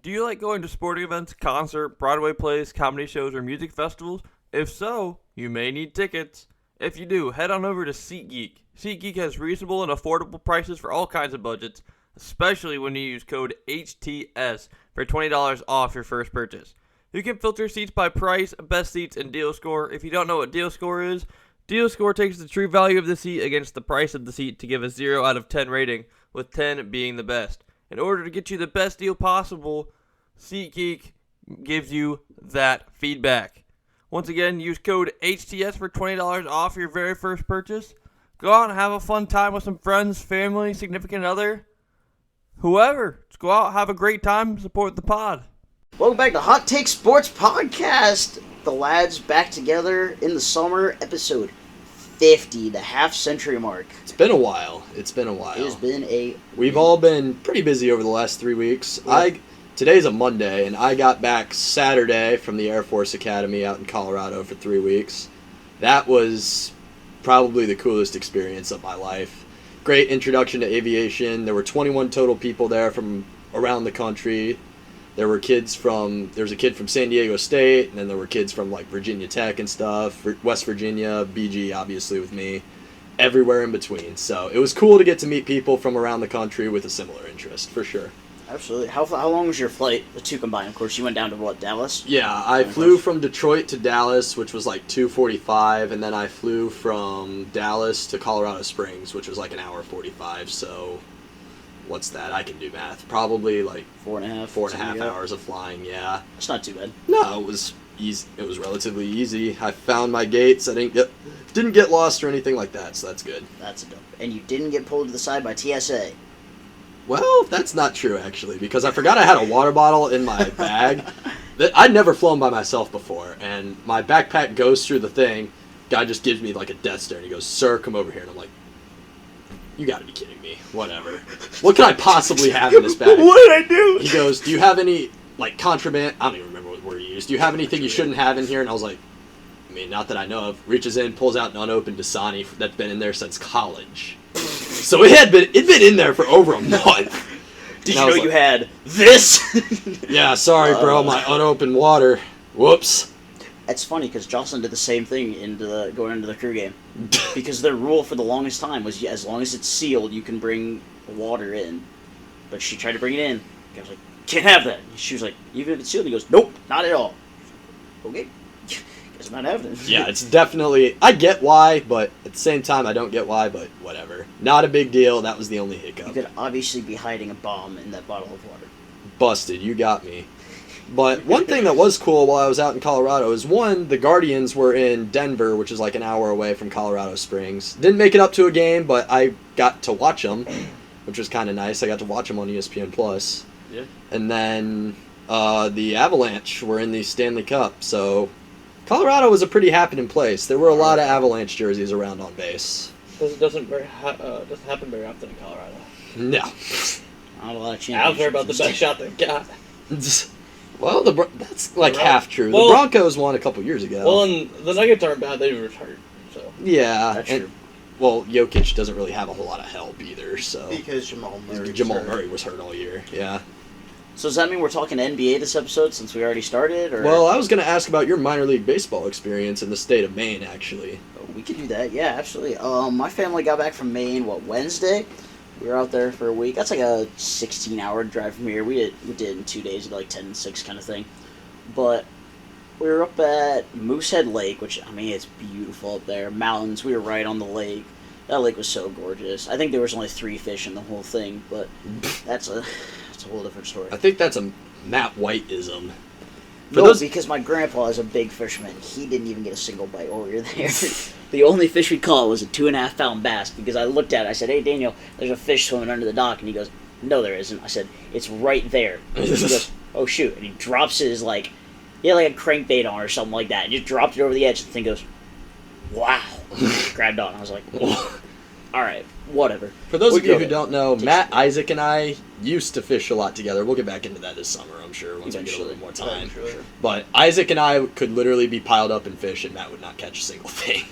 Do you like going to sporting events, concert, Broadway plays, comedy shows, or music festivals? If so, you may need tickets. If you do, head on over to SeatGeek. SeatGeek has reasonable and affordable prices for all kinds of budgets, especially when you use code HTS for $20 off your first purchase. You can filter seats by price, best seats, and deal score. If you don't know what deal score is, deal score takes the true value of the seat against the price of the seat to give a 0 out of 10 rating, with 10 being the best. In order to get you the best deal possible, SeatGeek gives you that feedback. Once again, use code HTS for $20 off your very first purchase. Go out and have a fun time with some friends, family, significant other, whoever. Just go out, have a great time, support the pod. Welcome back to Hot Take Sports Podcast. The lads back together in the summer, episode 50, the half-century mark. It's been a while. It has been We've all been pretty busy over the last 3 weeks. Yeah. Today's a Monday, and I got back Saturday from the Air Force Academy out in Colorado for 3 weeks. That was probably the coolest experience of my life. Great introduction to aviation. There were 21 total people there from around the country. There was a kid from San Diego State, and then there were kids from like Virginia Tech and stuff, West Virginia, BG obviously with me, everywhere in between. So it was cool to get to meet people from around the country with a similar interest, for sure. Absolutely. How long was your flight, the two combined? Of course, you went down to, Dallas? Yeah, I flew from Detroit to Dallas, which was like 2:45, and then I flew from Dallas to Colorado Springs, which was like an hour 45, so what's that? I can do math. Probably like 4.5 hours of flying, yeah. It's not too bad. No, it was easy. It was relatively easy. I found my gates. I didn't get lost or anything like that, so that's good. That's a dope. And you didn't get pulled to the side by TSA. Well, that's not true, actually, because I forgot I had a water bottle in my bag. I'd never flown by myself before, and my backpack goes through the thing. Guy just gives me like a death stare, and he goes, "Sir, come over here." And I'm like, "You gotta be kidding me. Whatever. What can I possibly have in this bag?" What did I do? He goes, "Do you have any, like, contraband?" I don't even remember what word he used. "Do you have anything you shouldn't have in here?" And I was like, I mean, not that I know of. Reaches in, pulls out an unopened Dasani that's been in there since college. So it had been in there for over a month. Did you know you had this? Yeah, sorry, bro, my unopened water. Whoops. It's funny because Jocelyn did the same thing going into the crew game. Because their rule for the longest time was as long as it's sealed, you can bring water in. But she tried to bring it in. I was like, "Can't have that." She was like, "Even if it's sealed?" He goes, "Nope, not at all." Okay. Guess I'm not having it. Yeah, it's definitely... I get why, but at the same time, I don't get why, but whatever. Not a big deal. That was the only hiccup. You could obviously be hiding a bomb in that bottle of water. Busted. You got me. But one thing that was cool while I was out in Colorado is, one, the Guardians were in Denver, which is like an hour away from Colorado Springs. Didn't make it up to a game, but I got to watch them, which was kind of nice. I got to watch them on ESPN+. Yeah. And then the Avalanche were in the Stanley Cup, so Colorado was a pretty happening place. There were a lot of Avalanche jerseys around on base. Doesn't happen very often in Colorado. No. Not a lot of championships. Avs are about the best shot they got. Well, that's like half true. Well, the Broncos won a couple years ago. Well, and the Nuggets aren't bad. They were hurt, so. Yeah. That's true. Well, Jokic doesn't really have a whole lot of help either, so. Because Jamal Murray was hurt all year, yeah. So does that mean we're talking NBA this episode since we already started? Or? Well, I was going to ask about your minor league baseball experience in the state of Maine, actually. Oh, we could do that, yeah, absolutely. My family got back from Maine, Wednesday? We were out there for a week. That's like a 16-hour drive from here. We did in 2 days, like 10 and 6 kind of thing. But we were up at Moosehead Lake, which, I mean, it's beautiful up there. Mountains, we were right on the lake. That lake was so gorgeous. I think there was only 3 fish in the whole thing, but that's a whole different story. I think that's a Matt White-ism. Because my grandpa is a big fisherman. He didn't even get a single bite while we were there. The only fish we caught was a 2.5 pound bass, because I looked at it, I said, "Hey, Daniel, there's a fish swimming under the dock," and he goes, "No, there isn't." I said, "It's right there." He goes, "Oh, shoot," and he drops his, he had like a crankbait on or something like that, and just dropped it over the edge, and the thing goes, "Wow." Grabbed on. I was like, alright, whatever. For those of you who don't know, Matt, Isaac, and I used to fish a lot together. We'll get back into that this summer, I'm sure, once we get a little bit more time. But Isaac and I could literally be piled up in fish, and Matt would not catch a single thing.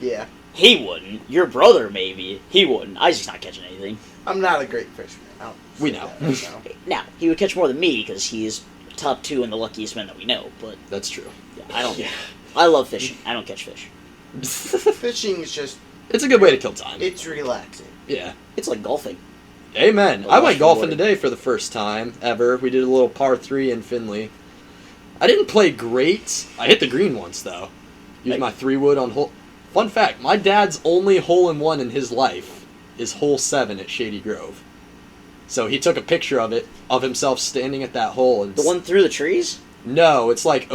Yeah. He wouldn't. Your brother, maybe. He wouldn't. Isaac's not catching anything. I'm not a great fisherman. We know. Now, he would catch more than me because he is top 2 and the luckiest man that we know, but... That's true. Yeah, I don't... I love fishing. I don't catch fish. Fishing is just... It's a good way to kill time. It's relaxing. Yeah. It's like golfing. Amen. I went golfing today for the first time ever. We did a little par 3 in Findlay. I didn't play great. I hit the green once, though. Used my 3-wood on hole... Fun fact, my dad's only hole-in-one in his life is hole 7 at Shady Grove. So he took a picture of it, of himself standing at that hole. And the one through the trees? No, it's like,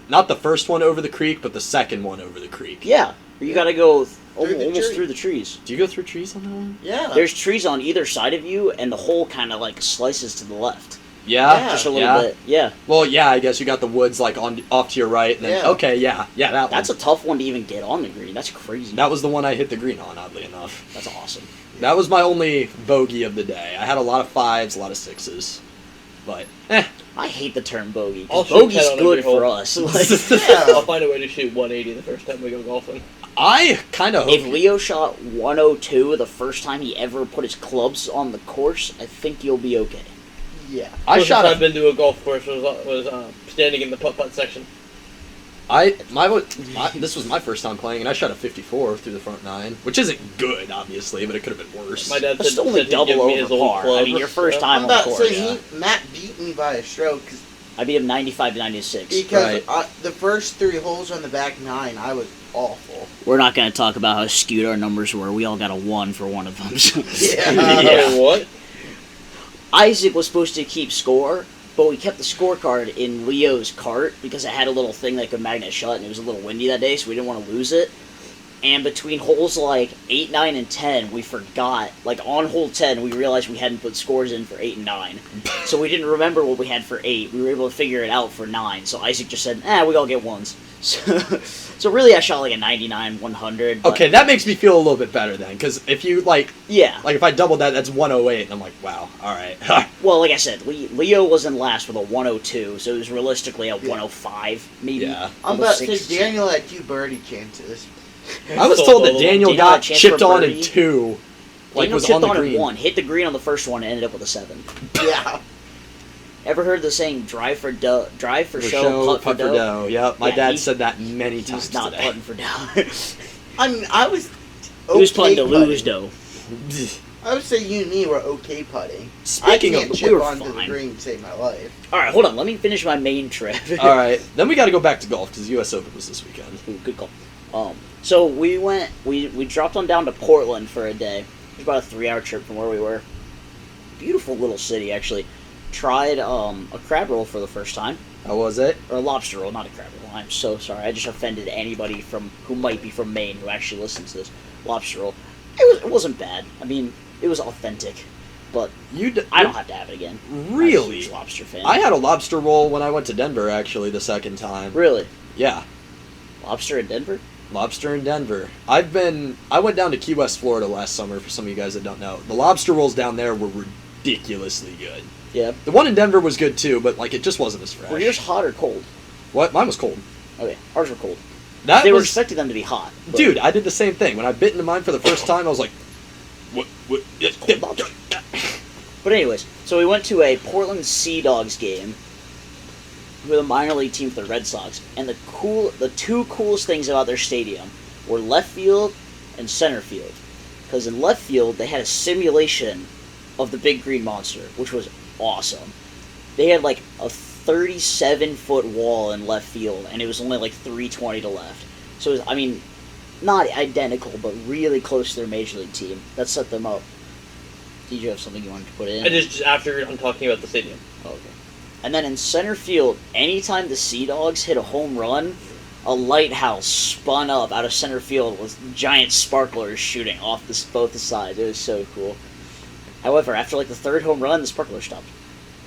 not the first one over the creek, but the second one over the creek. Yeah, you gotta go almost through the trees. Do you go through trees on that one? Yeah. There's trees on either side of you, and the hole kind of like slices to the left. Yeah, just a little bit. Yeah. Well, yeah, I guess you got the woods like off to your right, and then okay, That's a tough one to even get on the green. That's crazy. That was the one I hit the green on, oddly enough. That's awesome. That was my only bogey of the day. I had a lot of 5s, a lot of 6s, but I hate the term bogey. I'll Bogey's good for us. I'll find a way to shoot 180 the first time we go golfing. I kind of hope... If Leo shot 102 the first time he ever put his clubs on the course, I think you'll be okay. Yeah. I've been to a golf course was standing in the putt-putt section. This was my first time playing, and I shot a 54 through the front 9, which isn't good, obviously, but it could have been worse. My dad said only double over par. I mean, your first time on the course. Matt beat me by a stroke. I beat him 95 to 96. Because the first 3 holes on the back 9, I was awful. We're not going to talk about how skewed our numbers were. We all got a 1 for one of them. What? Isaac was supposed to keep score, but we kept the scorecard in Leo's cart because it had a little thing that could magnet shut, and it was a little windy that day, so we didn't want to lose it. And between holes like 8, 9, and 10, we forgot. Like, on hole 10, we realized we hadn't put scores in for 8 and 9. So we didn't remember what we had for 8. We were able to figure it out for 9. So Isaac just said, we all get 1s. So really, I shot like a 99, 100. Okay, that makes me feel a little bit better then, because if you, Yeah. Like, if I doubled that, that's 108, and I'm like, wow, alright. Well, like I said, Leo was in last with a 102, so it was realistically a 105, maybe. Yeah. I'm about to say Daniel had 2 birdie chances. I was told that Daniel got chipped on in 2. Daniel was chipped on the on green. in 1, hit the green on the first one, and ended up with a 7. Yeah. Ever heard the saying, drive for show, putt for dough? Yep, my dad said that many times He's not today. putting for dough. I mean, I was He was putting to lose, though. I would say you and me were okay putting. Speaking I can't of, chip we were onto fine. the green to save my life. Alright, hold on, let me finish my main trip. Alright, then we got to go back to golf, because the U.S. Open was this weekend. Ooh, good call. So we dropped on down to Portland for a day. It was about a 3-hour trip from where we were. Beautiful little city, actually. Tried a crab roll for the first time. How was it? Or a lobster roll, not a crab roll. I'm so sorry. I just offended anybody who might be from Maine who actually listens to this. Lobster roll. It wasn't bad. I mean, it was authentic. But I don't have to have it again. Really? I'm a huge lobster fan. I had a lobster roll when I went to Denver, actually, the second time. Really? Yeah. Lobster in Denver? Lobster in Denver. I went down to Key West, Florida last summer, for some of you guys that don't know. The lobster rolls down there were ridiculously good. Yeah. The one in Denver was good too, but it just wasn't as fresh. Were yours hot or cold? What? Mine was cold. Okay, ours were cold. They were expecting them to be hot. Dude, I did the same thing. When I bit into mine for the first time, I was like, what? It's cold lobster. But anyways, so we went to a Portland Sea Dogs game with a minor league team for the Red Sox, and the 2 coolest things about their stadium were left field and center field. Because in left field, they had a simulation of the Big Green Monster, which was awesome. They had a 37-foot wall in left field, and it was only 320 to left. So it was, not identical, but really close to their major league team. That set them up. Did you have something you wanted to put in? I just after I'm talking about the stadium. Okay. And then in center field, anytime the Sea Dogs hit a home run, a lighthouse spun up out of center field with giant sparklers shooting off both the sides. It was so cool. However, after the 3rd home run, the sparkler stopped.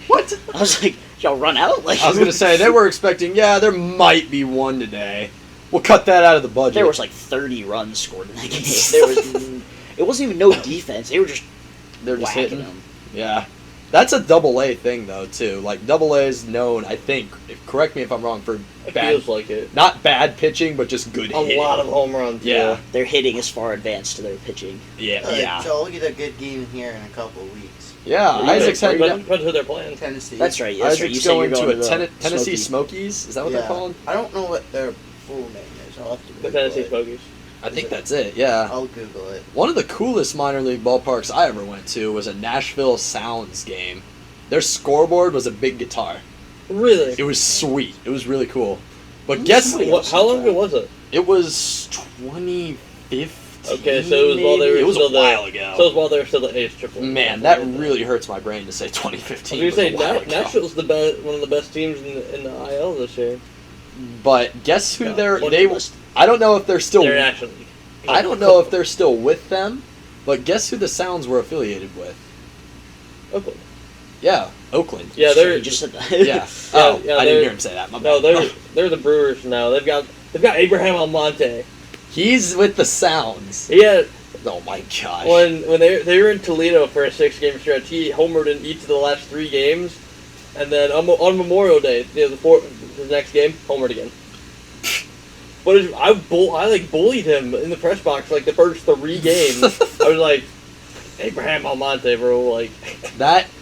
What? I was like, y'all run out? I was going to say, they were expecting, there might be one today. We'll cut that out of the budget. There was 30 runs scored in that game. It wasn't even no defense. They were just hitting them. Yeah. That's a double-A thing, though, too. Double-A is known, I think, correct me if I'm wrong, for feels like it. Not bad pitching, but just good hitting. A lot of home runs. Yeah. Their hitting is far advanced to their pitching. Yeah. So I'll get a good game here in a couple of weeks. Yeah, Isaac's heading Depends who they're playing. Tennessee. That's right. That's right. You Isaac's said you're going to going a Tennessee Smokies. Is that what they're called? I don't know what their full name is. I'll have to The Google Tennessee it. Smokies. I think that's it, yeah. I'll Google it. One of the coolest minor league ballparks I ever went to was a Nashville Sounds game. Their scoreboard was a big guitar. Really? It was sweet. It was really cool. But guess what? How long ago was it? It was 2015. Okay, so it was while they were It was still a while ago. So it was while they were still the A's triple. Man, that really hurts my brain to say 2015. I was gonna was a while say ago. Nashville's one of the best teams in the IL this year. But guess who Yeah, they I don't know if they're still They're National League. I don't know if they're still with them, but guess who the Sounds were affiliated with? Oakland. Yeah, Oakland. Yeah, they're You just said that. Yeah. Oh, yeah, I didn't they're- hear him say that. My no, bad. they're the Brewers now. They've got Abraham Almonte. He's with the Sounds. He had Oh my gosh. when they were in Toledo for a 6-game stretch. He homered in each of the last 3 games, and then on Memorial Day, the next game, homered again. But I bullied him in the press box like the first 3 games. I was like, Abraham Almonte, bro. Like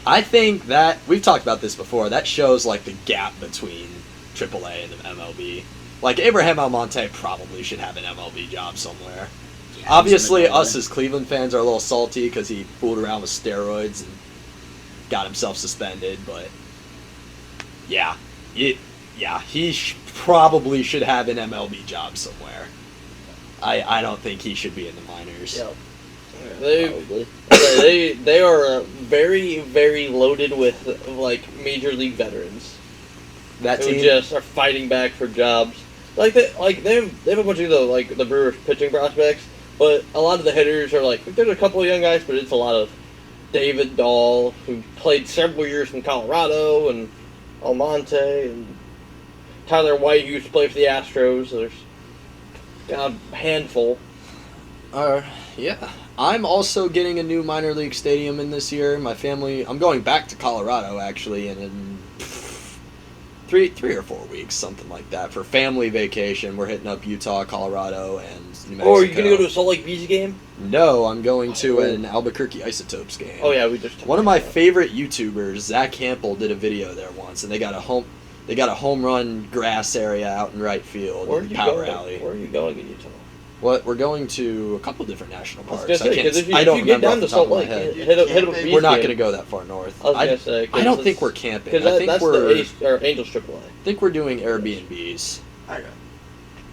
I think that we've talked about this before. That shows like the gap between AAA and the MLB. Like Abraham Almonte probably should have an MLB job somewhere. Yeah, Obviously, he's in the us as Cleveland fans are a little salty because he fooled around with steroids and got himself suspended. But yeah, he probably should have an MLB job somewhere. I don't think he should be in the minors. Yep. They are very, very loaded with like major league veterans That who team, just are fighting back for jobs. They have a bunch of the Brewers pitching prospects, but a lot of the hitters are like there's a couple of young guys, but it's a lot of David Dahl who played several years in Colorado, and Almonte and Tyler White who used to play for the Astros. There's got a handful. yeah. I'm also getting a new minor league stadium in this year. My family, I'm going back to Colorado actually in 3 or 4 weeks, something like that, for family vacation. We're hitting up Utah, Colorado, and New Mexico. Or are you gonna go to a Salt Lake Beach game? No, I'm going to an Albuquerque Isotopes game. Oh yeah, we just One of my favorite YouTubers, Zach Campbell, did a video there once, and they got a home run grass area out in right field Where are in you Power going? Alley. Where are you going in Utah? What we're going to a couple different national I was parks. gonna say, 'cause if you I don't get remember down off to the top Salt of my Lake, head. hit up a beach We're not game. going to go that far north. I was gonna say, 'cause I don't it's- think we're camping. Because I think that's we're the Ace, or Angels AAA. I think we're doing Airbnbs. I got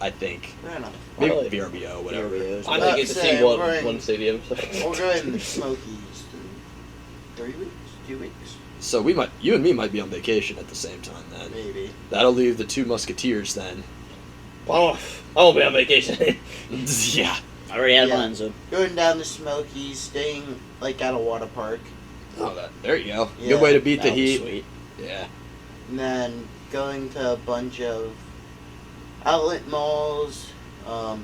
I think fair enough. maybe Really? VRBO, whatever. VRBOs. I I'd didn't get to say see we're in- one stadium. So. We'll go in the Smokies 3 weeks, 2 weeks, So you and me might be on vacation at the same time then. maybe. That'll leave the 2 Musketeers then. Oh, I won't be on vacation. Yeah. I already had Yeah. mine, so. Going down the Smokies, staying like at a water park, Oh, there you go. Yeah, Good way to beat the That was heat. sweet. Yeah. and then going to a bunch of outlet malls,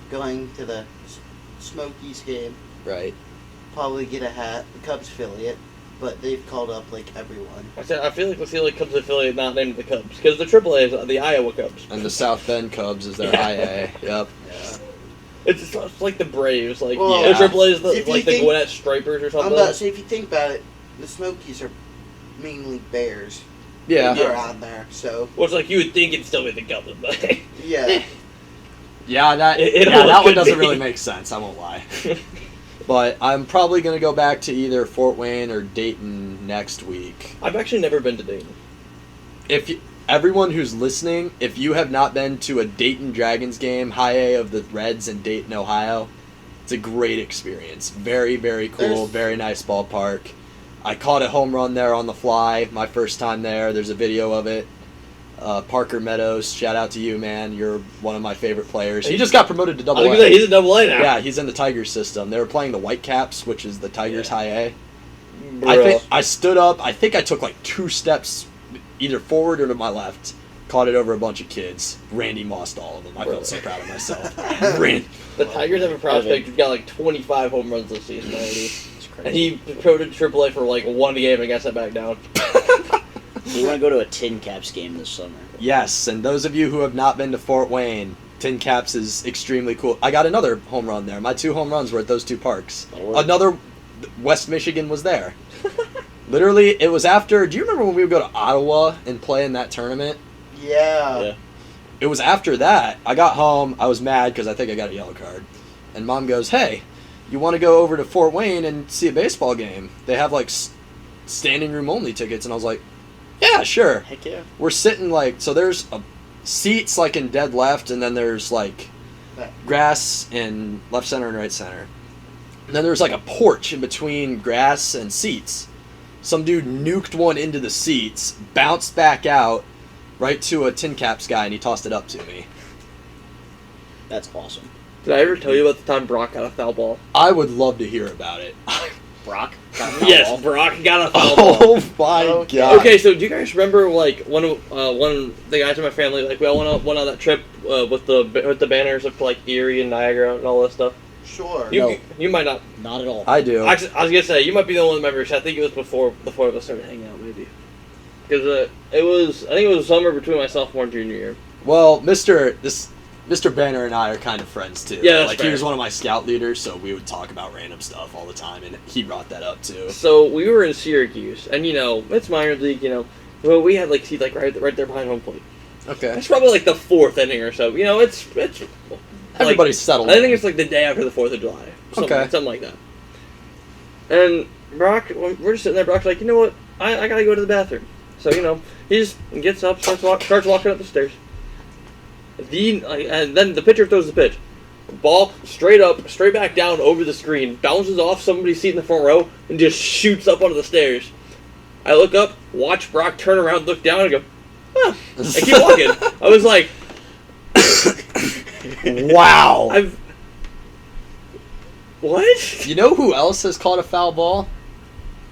going to the Smokies game, Right. probably get a hat, the Cubs affiliate, but they've called up like everyone. I feel like the Cubs affiliate not named the Cubs because the AAA is the Iowa Cubs. And the South Bend Cubs is their Yeah. IA. Yep. Yeah. It's like the Braves, like Well, the Yeah. AAA is if you like the think- Gwinnett Stripers or I'm something. about to say, if you think about it, the Smokies are mainly Bears. Yeah. They're on there, so Well, it's like you would think it'd still be the Cubs, but yeah. Yeah, that It yeah, almost that one could doesn't be. really make sense, I won't lie. But I'm probably going to go back to either Fort Wayne or Dayton next week. I've actually never been to Dayton. Everyone who's listening, if you have not been to a Dayton Dragons game, high A of the Reds in Dayton, Ohio, it's a great experience. Very, very cool, There's- very nice ballpark. I caught a home run there on the fly, my first time there. There's a video of it. Parker Meadows, shout out to you, man. You're one of my favorite players. He just got promoted to I Double think A. he's a double A now. Yeah, he's in the Tigers system. They were playing the Whitecaps, which is the Tigers Yeah. high A. Bro. I think I stood up. I think I took like 2 steps, either forward or to my left. Caught it over a bunch of kids. Randy mossed all of them. I Bro. felt so proud of myself. Ran. The Tigers have a prospect who's got like 25 home runs this season already. It's And crazy. he promoted to AAA for like 1 game and got sent back down. So you want to go to a Tin Caps game this summer? Yes, and those of you who have not been to Fort Wayne, Tin Caps is extremely cool. I got another home run there. My 2 home runs were at those 2 parks. That'll work. Another West Michigan was there. Literally, it was after. Do you remember when we would go to Ottawa and play in that tournament? Yeah. It was after that. I got home. I was mad because I think I got a yellow card. And Mom goes, "Hey, you want to go over to Fort Wayne and see a baseball game? They have like standing room only tickets." And I was like, "Yeah, sure." Heck yeah. We're sitting like, so there's seats like in dead left, and then there's like grass in left center and right center. And then there's like a porch in between grass and seats. Some dude nuked one into the seats, bounced back out right to a tin caps guy, and he tossed it up to me. That's awesome. Did I ever tell you about the time Brock got a foul ball? I would love to hear about it. Brock got a foul Yes, ball. Brock got a foul ball. Oh my god. Okay, so do you guys remember like one of the guys in my family, like we all went on that trip with the banners of like Erie and Niagara and all that stuff? Sure. You might not. Not at all. I do. I was gonna say you might be the only members. I think it was before the four of us started hanging out, maybe. Because I think it was summer between my sophomore and junior year. Well, Mr. Banner and I are kind of friends too. Yeah, that's like fair. he was one of my scout leaders, so we would talk about random stuff all the time, and he brought that up too. So we were in Syracuse, and it's minor league, Well, we had like seats like right there behind home plate. Okay. It's probably like the fourth inning or so. It's Everybody's settled. I think it's like the day after the 4th of July. Something like that. And Brock, we're just sitting there. Brock's like, you know what? I gotta go to the bathroom. So he just gets up, starts walking up the stairs. And then the pitcher throws the pitch. Ball straight up, straight back down over the screen, bounces off somebody's seat in the front row, and just shoots up onto the stairs. I look up, watch Brock turn around, look down, and go, huh. I keep walking. I was like, wow. What? You know who else has caught a foul ball?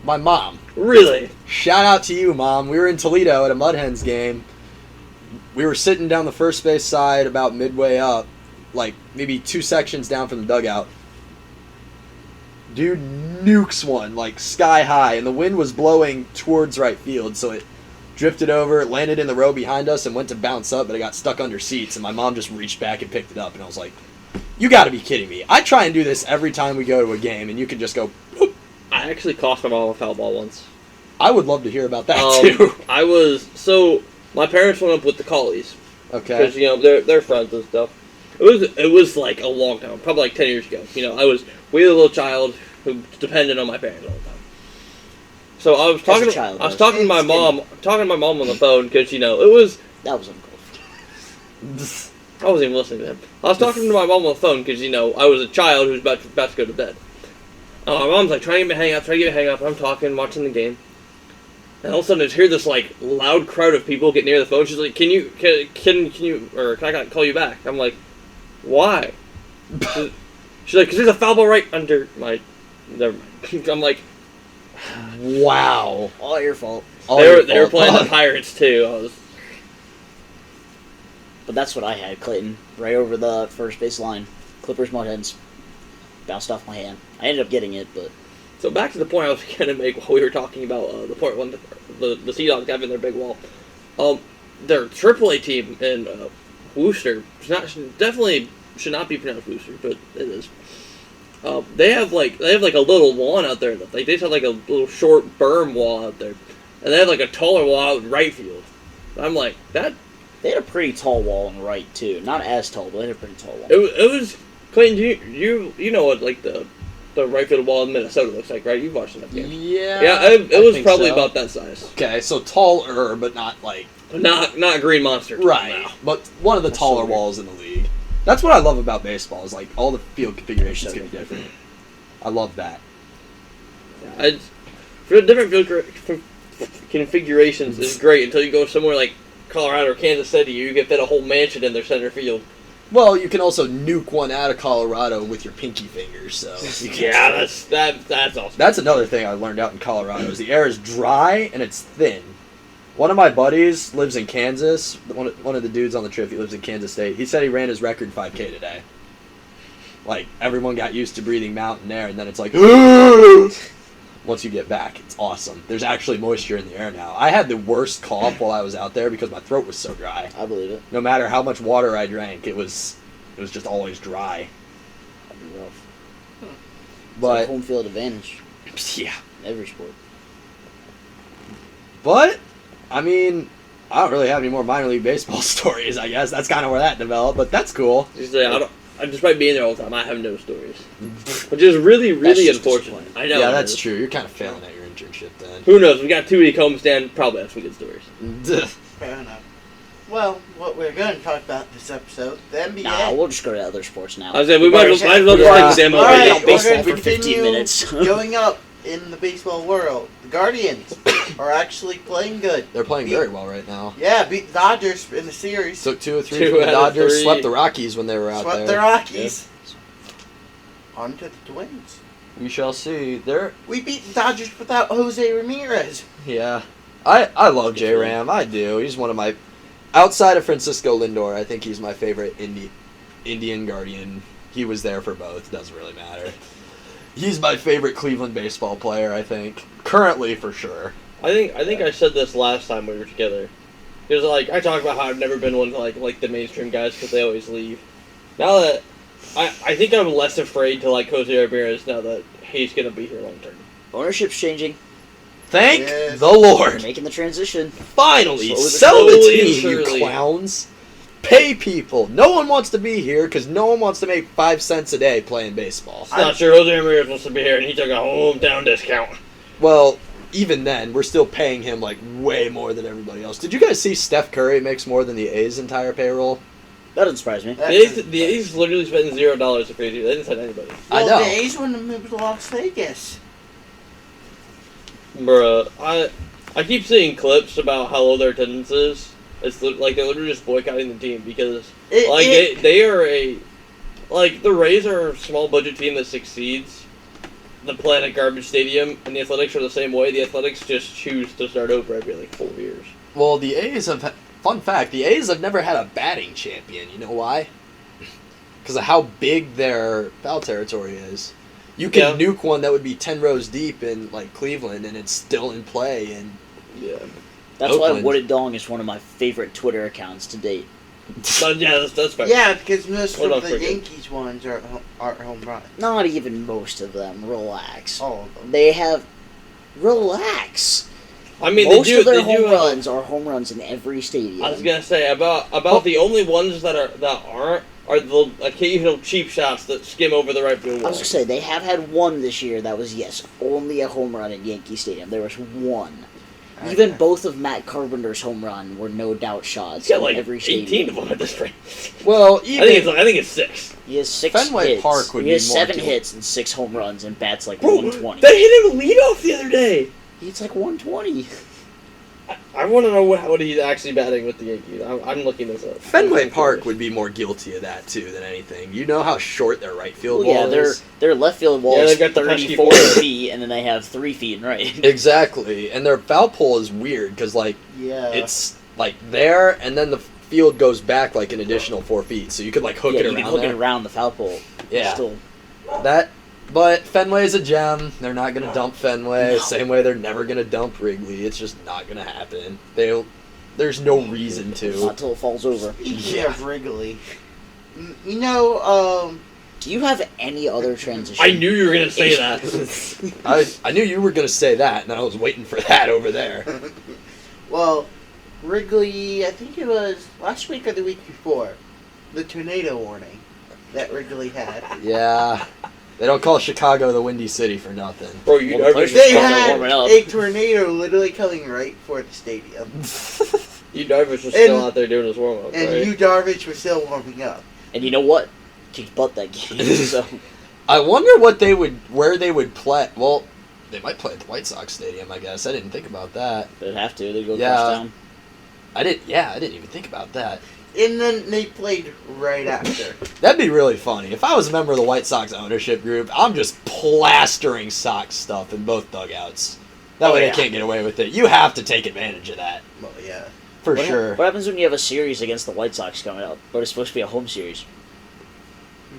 My mom. Really? Shout out to you, Mom. We were in Toledo at a Mud Hens game. We were sitting down the first base side about midway up, like maybe 2 sections down from the dugout. Dude nukes one, like sky high, and the wind was blowing towards right field, so it drifted over, landed in the row behind us, and went to bounce up, but it got stuck under seats, and my mom just reached back and picked it up, and I was like, you gotta be kidding me. I try and do this every time we go to a game, and you can just go, boop. I actually cost my mom a foul ball once. I would love to hear about that, too. My parents went up with the Collies. Okay. Because, they're friends and stuff. It was like a long time, probably like 10 years ago. We had a little child who depended on my parents all the time. So I was talking to my mom on the phone because That was uncalled. I wasn't even listening to him. I was talking to my mom on the phone because I was a child who was about to go to bed. My mom's like trying to get me to hang up. I'm talking, watching the game, and all of a sudden I just hear this like loud crowd of people get near the phone. She's like, "Can you or can I call you back?" I'm like, "Why?" She's like, "Because there's a foul ball right under my." Never mind. I'm like, wow. All your fault. They were playing the Pirates too. But that's what I had, Clayton. Right over the first base line. Clippers Mudhens. Bounced off my hand. I ended up getting it, but... So back to the point I was going to make while we were talking about the Portland, the Sea Dogs having their big wall. Their AAA team in Worcester, definitely should not be pronounced Worcester, but it is. They have like a little lawn out there. They just have like a little short berm wall out there, and they have like a taller wall out in right field. I'm like that. They had a pretty tall wall in right too. Not as tall, but they had a pretty tall wall. It was Clayton. You know what like the right field wall in Minnesota looks like, right? You've watched enough games. Yeah. Yeah, it was probably about that size. Okay, so taller, but not like not Green Monster. Right, but one of the taller walls in the league. That's what I love about baseball. Is like all the field configurations can be different. I love that. For different field configurations is great until you go somewhere like Colorado or Kansas City. You can fit a whole mansion in their center field. Well, you can also nuke one out of Colorado with your pinky fingers. So yeah, that's awesome. That's another thing I learned out in Colorado is the air is dry and it's thin. One of my buddies lives in Kansas. One of the dudes on the trip, he lives in Kansas State. He said he ran his record 5K today. Like, everyone got used to breathing mountain air, and then it's like, once you get back, it's awesome. There's actually moisture in the air now. I had the worst cough while I was out there because my throat was so dry. I believe it. No matter how much water I drank, it was just always dry. That'd be rough. But home field advantage. yeah, Every sport. But, I mean, I don't really have any more minor league baseball stories, I guess. That's kind of where that developed, but that's cool. I despite being there all the time, I have no stories. Which is really, really unfortunate. I know. Yeah, that's true. You're kind of failing at your internship then. Who knows? We got 2 week homestand. Probably have some good stories. Fair enough. Well, what we're going to talk about this episode, the NBA. Nah, we'll just go to other sports now. I was saying, we might as well Yeah. them All right, Alright, we're baseball going to for 15 continue minutes. going up in the baseball world. The Guardians are actually playing good. They're playing very well right now. Yeah, beat the Dodgers in the series. Took 2 or 3 2 from the out of Dodgers, 3. swept the Rockies when they were out Swept there. the Rockies. On to the Twins. We shall see. We beat the Dodgers without Jose Ramirez. Yeah. I love J Ram. I do. He's one of my, outside of Francisco Lindor, I think he's my favorite Indian Guardian. He was there for both. Doesn't really matter. He's my favorite Cleveland baseball player, I think. Currently, for sure. I think I said this last time we were together. Because I talked about how I've never been one to like the mainstream guys because they always leave. Now that I think I'm less afraid to like Jose Ramirez now that he's gonna be here long term. Ownership's changing. Thank Yes. the We're Lord. making the transition. Finally, Slowly- sell the slowly and team, you surely. clowns. Pay people. No one wants to be here because no one wants to make 5 cents a day playing baseball. It's not sure Jose Ramirez wants to be here, and he took a hometown discount. Well, even then, we're still paying him like way more than everybody else. Did you guys see Steph Curry makes more than the A's entire payroll? That doesn't surprise me. The A's literally spent $0 to crazy. They didn't send anybody. I Well, know. the A's want to move to Las Vegas. Bruh, I keep seeing clips about how low their attendance is. It's like they're literally just boycotting the team because they are the Rays are a small budget team that succeeds. The Planet Garbage Stadium and the Athletics are the same way. The Athletics just choose to start over every 4 years. Well, the A's have. Fun fact: the A's have never had a batting champion. You know why? Because of how big their foul territory is. You can nuke one that would be 10 rows deep in like Cleveland, and it's still in play. And Yeah. That's Oakland. why Wooded Dong is one of my favorite Twitter accounts to date. But yeah, that's fair. Yeah, because most Hold on of for the a second. Yankees ones are home runs. Not even most of them. Relax. All of them. They have... Relax. I mean, Most they do, of their they do home have- runs are home runs in every stadium. I was gonna say about the only ones that aren't are the occasional cheap shots that skim over the right field I wall. was gonna say, they have had one this year that was, yes, only a home run at Yankee Stadium. There was one. Even Okay. both of Matt Carpenter's home run were no doubt shots He's got in like every 18 stadium. of them at this rate. well, I even think it's 6. He has 6 Fenway hits. Park would he has be more 7 deal. hits and 6 home runs and bats like Bro, 120. they hit him a leadoff the other day. It's like 120. I want to know what he's actually batting with the Yankees. I'm looking this up. Fenway Park would be more guilty of that too than anything. You know how short their right field Well, yeah, wall is. their left field wall Yeah, is they've got the pesky 34 forward. feet, and then they have 3 feet in right. Exactly, and their foul pole is weird because like Yeah. it's like there, and then the field goes back like an additional 4 feet, so you could like hook yeah, it you around can hook there. it around the foul pole. Yeah. Still, That, but Fenway's a gem. They're not gonna dump Fenway. No. Same way they're never gonna dump Wrigley. It's just not gonna happen. There's no reason not to. until it falls over. Speaking Yeah. of Wrigley, you know, Do you have any other transition? I knew you were gonna say that. I knew you were gonna say that, and I was waiting for that over there. well, Wrigley, I think it was last week or the week before, the tornado warning that Wrigley had. Yeah, they don't call Chicago the Windy City for nothing. Bro, you Well, the Darvish, players They Start had warming up. a tornado literally coming right for the stadium, you Darvish was still out there doing his warm up, and right? Yu Darvish was still warming up. And you know what? Kicked butt that game. So I wonder where they would play. Well, they might play at the White Sox Stadium, I guess. I didn't think about that. they'd have to. They'd go Yeah. across town. I didn't even think about that. And then they played right after. That'd be really funny. If I was a member of the White Sox ownership group, I'm just plastering Sox stuff in both dugouts. That Oh, way yeah. they can't get away with it. You have to take advantage of that. Well, yeah. For What sure. What happens when you have a series against the White Sox coming up? But it's supposed to be a home series.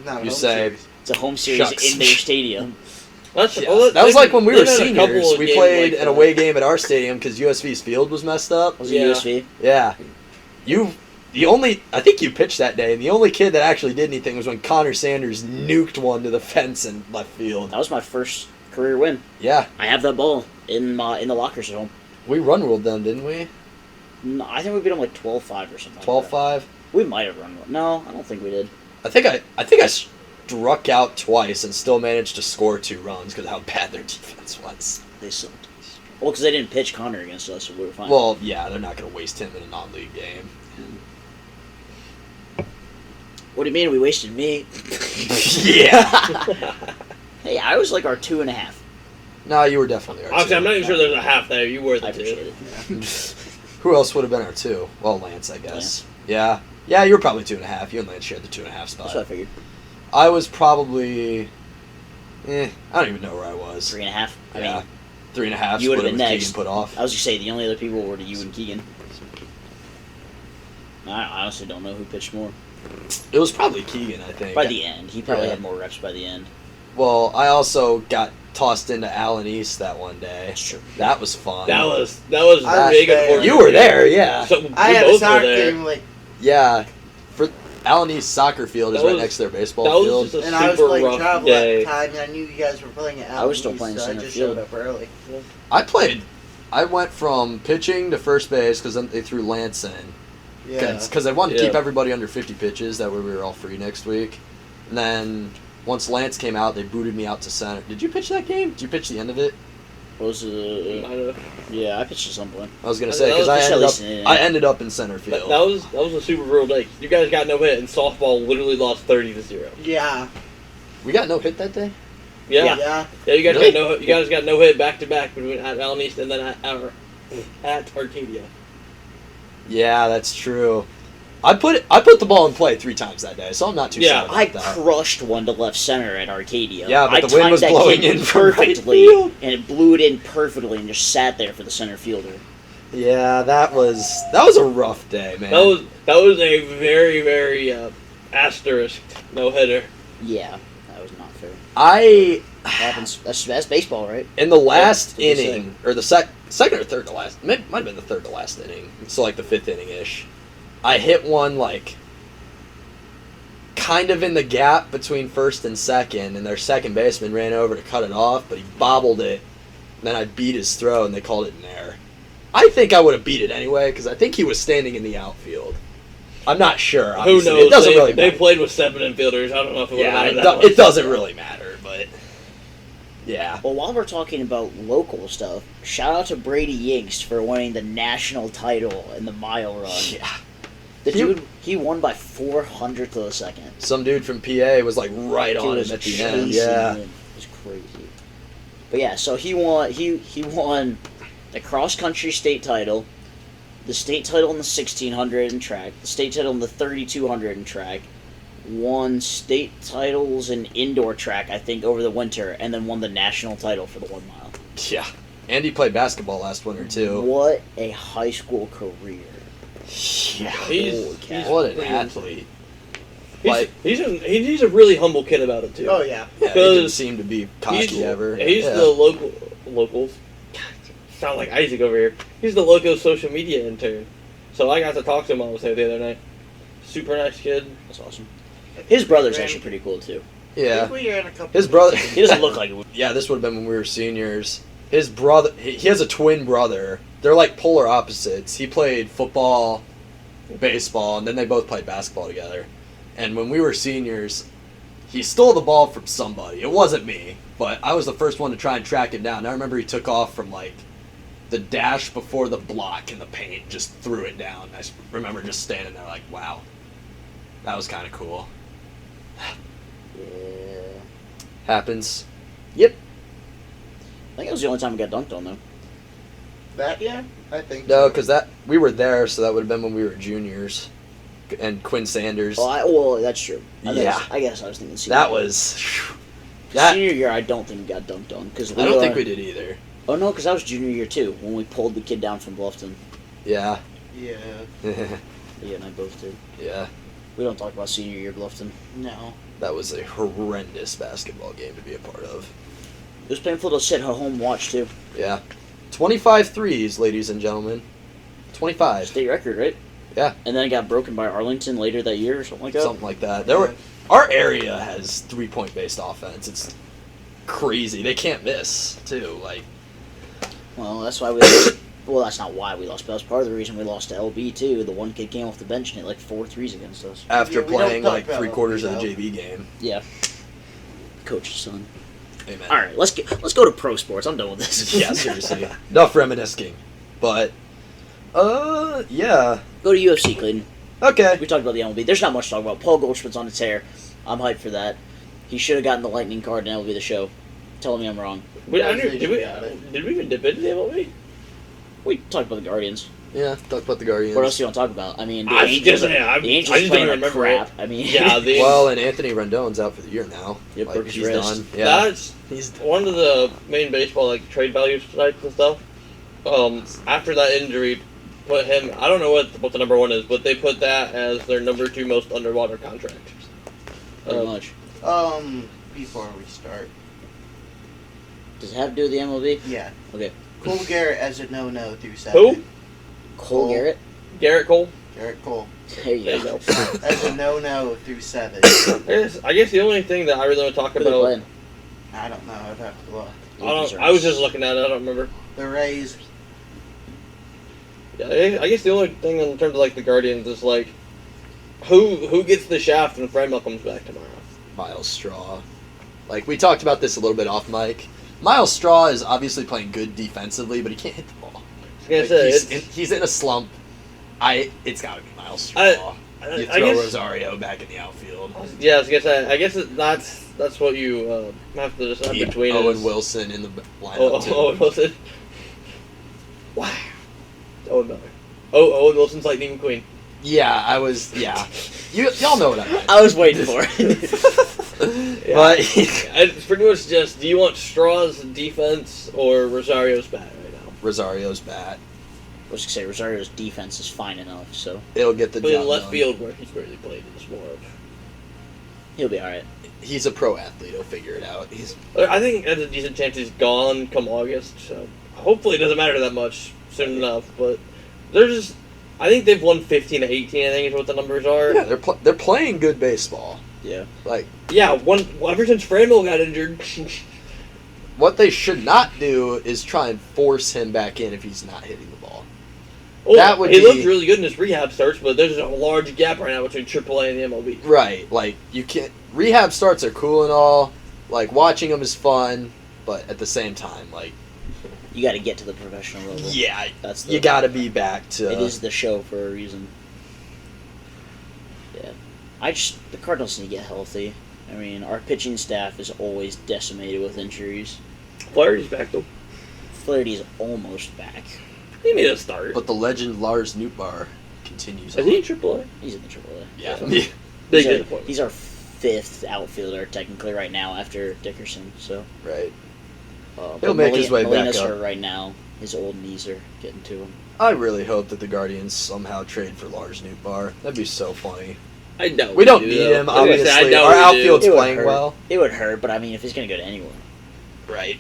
Not a You home say- series. It's a home series Shucks. in their stadium. That's, Yeah. well, That was they've- like when we they've were had a couple seniors. of We games played like an that. away game at our stadium because USV's field was messed up. Was it Yeah. USV? Yeah. I think you pitched that day, and the only kid that actually did anything was when Connor Sanders nuked one to the fence in left field. That was my first career win. Yeah. I have that ball in the lockers at home. We run-ruled them, didn't we? No, I think we beat them like 12-5 or something. 12-5? We might have run. No, I don't think we did. I think I struck out twice and still managed to score 2 runs because of how bad their defense was. They sucked. Well, because they didn't pitch Connor against us, so we were fine. Well, yeah, they're not going to waste him in a non-league game. What do you mean we wasted me? Yeah. Hey, I was like our 2.5. No, you were definitely our 2. Obviously, I'm not even sure there's a half there. You were the I 2. appreciate it. Who else would have been our 2? Well, Lance, I guess. Lance. Yeah. Yeah, you were probably 2.5. You and Lance shared the 2.5 spot. That's what I figured. I was probably... I don't even know where I was. 3.5. I Yeah. mean, 3.5. you would have been Keegan next. put off. I was just saying, the only other people were you and Keegan. I honestly don't know who pitched more. It was probably Keegan, I think. By the end. He probably Yeah. had more reps by the end. Well, I also got tossed into Allen East that one day. That's true. That was fun. That was I was big. there. Unfortunate. You were there, yeah. So we I had a both were soccer there. game like, Yeah. For Allen East soccer field is That right was- next to their baseball that was field. just a and I was super playing rough travel day. at the time, and I knew you guys were playing at I was still Allen playing East, so I center just field. showed up early. I went from pitching to first base because then they threw Lance in. Yeah. Because they wanted to keep Yeah. everybody under 50 pitches. That way we were all free next week. And then once Lance came out, they booted me out to center. Did you pitch that game? Did you pitch the end of it? What was yeah, I pitched at some point. I was gonna That say because was at least in it. I ended up in center That, field. that was a super brutal day. You guys got no hit, and softball literally lost 30-0. Yeah. We got no hit that day. Yeah, Yeah. yeah. You guys Really? got no. You guys got no hit back to back between at Allen East and then at Arcadia. Yeah, that's true. I put the ball in play 3 times that day, so I'm not too Yeah. sad about I that. crushed one to left center at Arcadia. Yeah, but I the wind timed was that blowing kid in from right perfectly, field. and it blew it in perfectly, and just sat there for the center fielder. Yeah, that was a rough day, man. That was a very very asterisk no hitter. Yeah, that was not fair. I Happens. That's baseball, right? in the last Yeah, that's what they inning or the second or third to last, might have been the third to last inning. So like the 5th inning ish. I hit one like kind of in the gap between first and second, and their second baseman ran over to cut it off, but he bobbled it. And then I beat his throw, and they called it an error. I think I would have beat it anyway because I think he was standing in the outfield. I'm not sure. Who Obviously. knows? It doesn't they, really they matter. played with 7 infielders. I don't know if it would Yeah, have it, mattered that it much. doesn't really matter, but yeah. Well, while we're talking about local stuff, shout out to Brady Yinks for winning the national title in the mile run. Yeah. The dude, he won by 400th of a second. Some dude from PA was like right He on was him at the chasing end. Yeah. him. It was crazy. But yeah, so he won. He won the cross country state title, the state title in the 1600 in track, the state title in the 3200 in track, won state titles in indoor track, I think, over the winter, and then won the national title for the 1 mile. Yeah. And he played basketball last winter too. What a high school career! Yeah. Holy cow. What an athlete. He's a really humble kid about it too. Oh, yeah. Yeah, he didn't Because seem to be cocky ever. He's Yeah. the locals. God, sound like Isaac over here. He's the local social media intern. So I got to talk to him honestly the other night. Super nice kid. That's awesome. His brother's actually pretty cool too. I Yeah. think we were in a couple His brother. He doesn't look like it. Yeah, this would have been when we were seniors. His brother, he has a twin brother. They're like polar opposites. He played football, baseball, and then they both played basketball together. And when we were seniors, he stole the ball from somebody. It wasn't me, but I was the first one to try and track him down. I remember he took off from like the dash before the block in the paint, just threw it down. I remember just standing there like, wow, that was kind of cool. Yeah. Happens. Yep. I think it was the only time we got dunked on though. That, yeah? I think No, so. because we were there, so that would have been when we were juniors. And Quinn Sanders. Well, that's true. Yeah. I guess I was thinking senior That year. was. That Senior year, I don't think we got dunked on. Cause I don't think we did either. Oh, no, because that was junior year, too, when we pulled the kid down from Bluffton. Yeah. Yeah. Yeah, and I both did. Yeah. We don't talk about senior year Bluffton. No. That was a horrendous basketball game to be a part of. It was painful to sit at home watch, too. Yeah. 25 threes, ladies and gentlemen. 25. State record, right? Yeah. And then it got broken by Arlington later that year or something like that. Something like that. Our area has 3-point based offense. It's crazy. They can't miss, too. Like, Well, that's why Well, that's not why we lost, but that's part of the reason we lost to LB, too. The one kid came off the bench and hit like 4 threes against us. After Yeah, we don't playing talk like about 3/4 of the LB, JV game. Yeah. Coach's son. Amen. All right, let's go to pro sports. I'm done with this. Yeah, seriously. Enough reminiscing. But, yeah. Go to UFC, Clayton. Okay. We talked about the MLB. There's not much to talk about. Paul Goldschmidt's on its hair. I'm hyped for that. He should have gotten the lightning card and MLB the show. Telling me I'm wrong. Did we even dip into the MLB? We talked about the Guardians. Yeah, talk about the Guardians. What else do you want to talk about? I mean, the I was Angels, gonna say, I Angels just playing don't like remember crap. it. I mean, Yeah, Well, and Anthony Rendon's out for the year now. Yep, broke his he's wrist. done. Yeah. That's He's one of the main baseball like trade value sites and stuff. After that injury, put him. I don't know what the number one is, but they put that as their number 2 most underwater contract. pretty much. Before we start. Does it have to do with the MLB? Yeah. Okay. Cole Garrett as a no-no through 7. Who? Cole Garrett? Garrett Cole. Garrett Cole. There you There you go. go. As a no-no through 7. I guess the only thing that I really want to talk Who they about. playing? I don't know. I'd have to look. I was just looking at it. I don't remember. The Rays. Yeah, I guess the only thing in terms of like the Guardians is like, who gets the shaft when Framel comes back tomorrow? Miles Straw. Like, we talked about this a little bit off mic. Miles Straw is obviously playing good defensively, but he can't hit the ball. I was gonna Like, say, he's in a slump. It's got to be Miles Straw. You I throw guess- Rosario back in the outfield. Yeah, I was gonna say. I guess that's what you have to decide Keep between. Owen is- Wilson in the lineup, Oh, too. Owen Wilson. Wow. Owen Miller. Oh, Owen Wilson's Lightning McQueen. Yeah, y'all know what I meant. I was waiting for it. Yeah. But It's pretty much just, do you want Straw's defense or Rosario's bat right now? Rosario's bat. I was going to say, Rosario's defense is fine enough, so It'll get the But job in left done. field, where he's really played, is more of. he'll be alright. He's a pro athlete. He'll figure it out. I think there's a decent chance he's gone come August, so hopefully it doesn't matter that much soon enough. But I think they've won 15 to 18. I think is what the numbers are. Yeah, they're playing good baseball. Yeah. Like, Yeah, ever since Framel got injured. what they should not do is try and force him back in if he's not hitting the ball. Well, That would he be- looked really good in his rehab starts, but there's a large gap right now between AAA and the MLB. Right. Like, you can't. Rehab starts are cool and all. Like, watching them is fun, but at the same time, like, You got to get to the professional level. yeah, That's the, you got to be back to. It is the show for a reason. Yeah. The Cardinals need to get healthy. I mean, our pitching staff is always decimated with injuries. Flaherty's back though. Flaherty's almost back. He made a start. But the legend Lars Nootbaar continues. Is he in AAA? He's in the AAA. Yeah. Big He's our, disappointment. he's our 5th outfielder technically right now after Dickerson. So Right. but He'll make his way back Molina's up. hurt right now. His old knees are getting to him. I really hope that the Guardians somehow trade for Lars Nootbaar. That'd be so funny. I know We don't need him, I was gonna say, I obviously. know Our we do. outfield's It would playing hurt. well. It would hurt, but I mean, if he's gonna go to anyone, Right.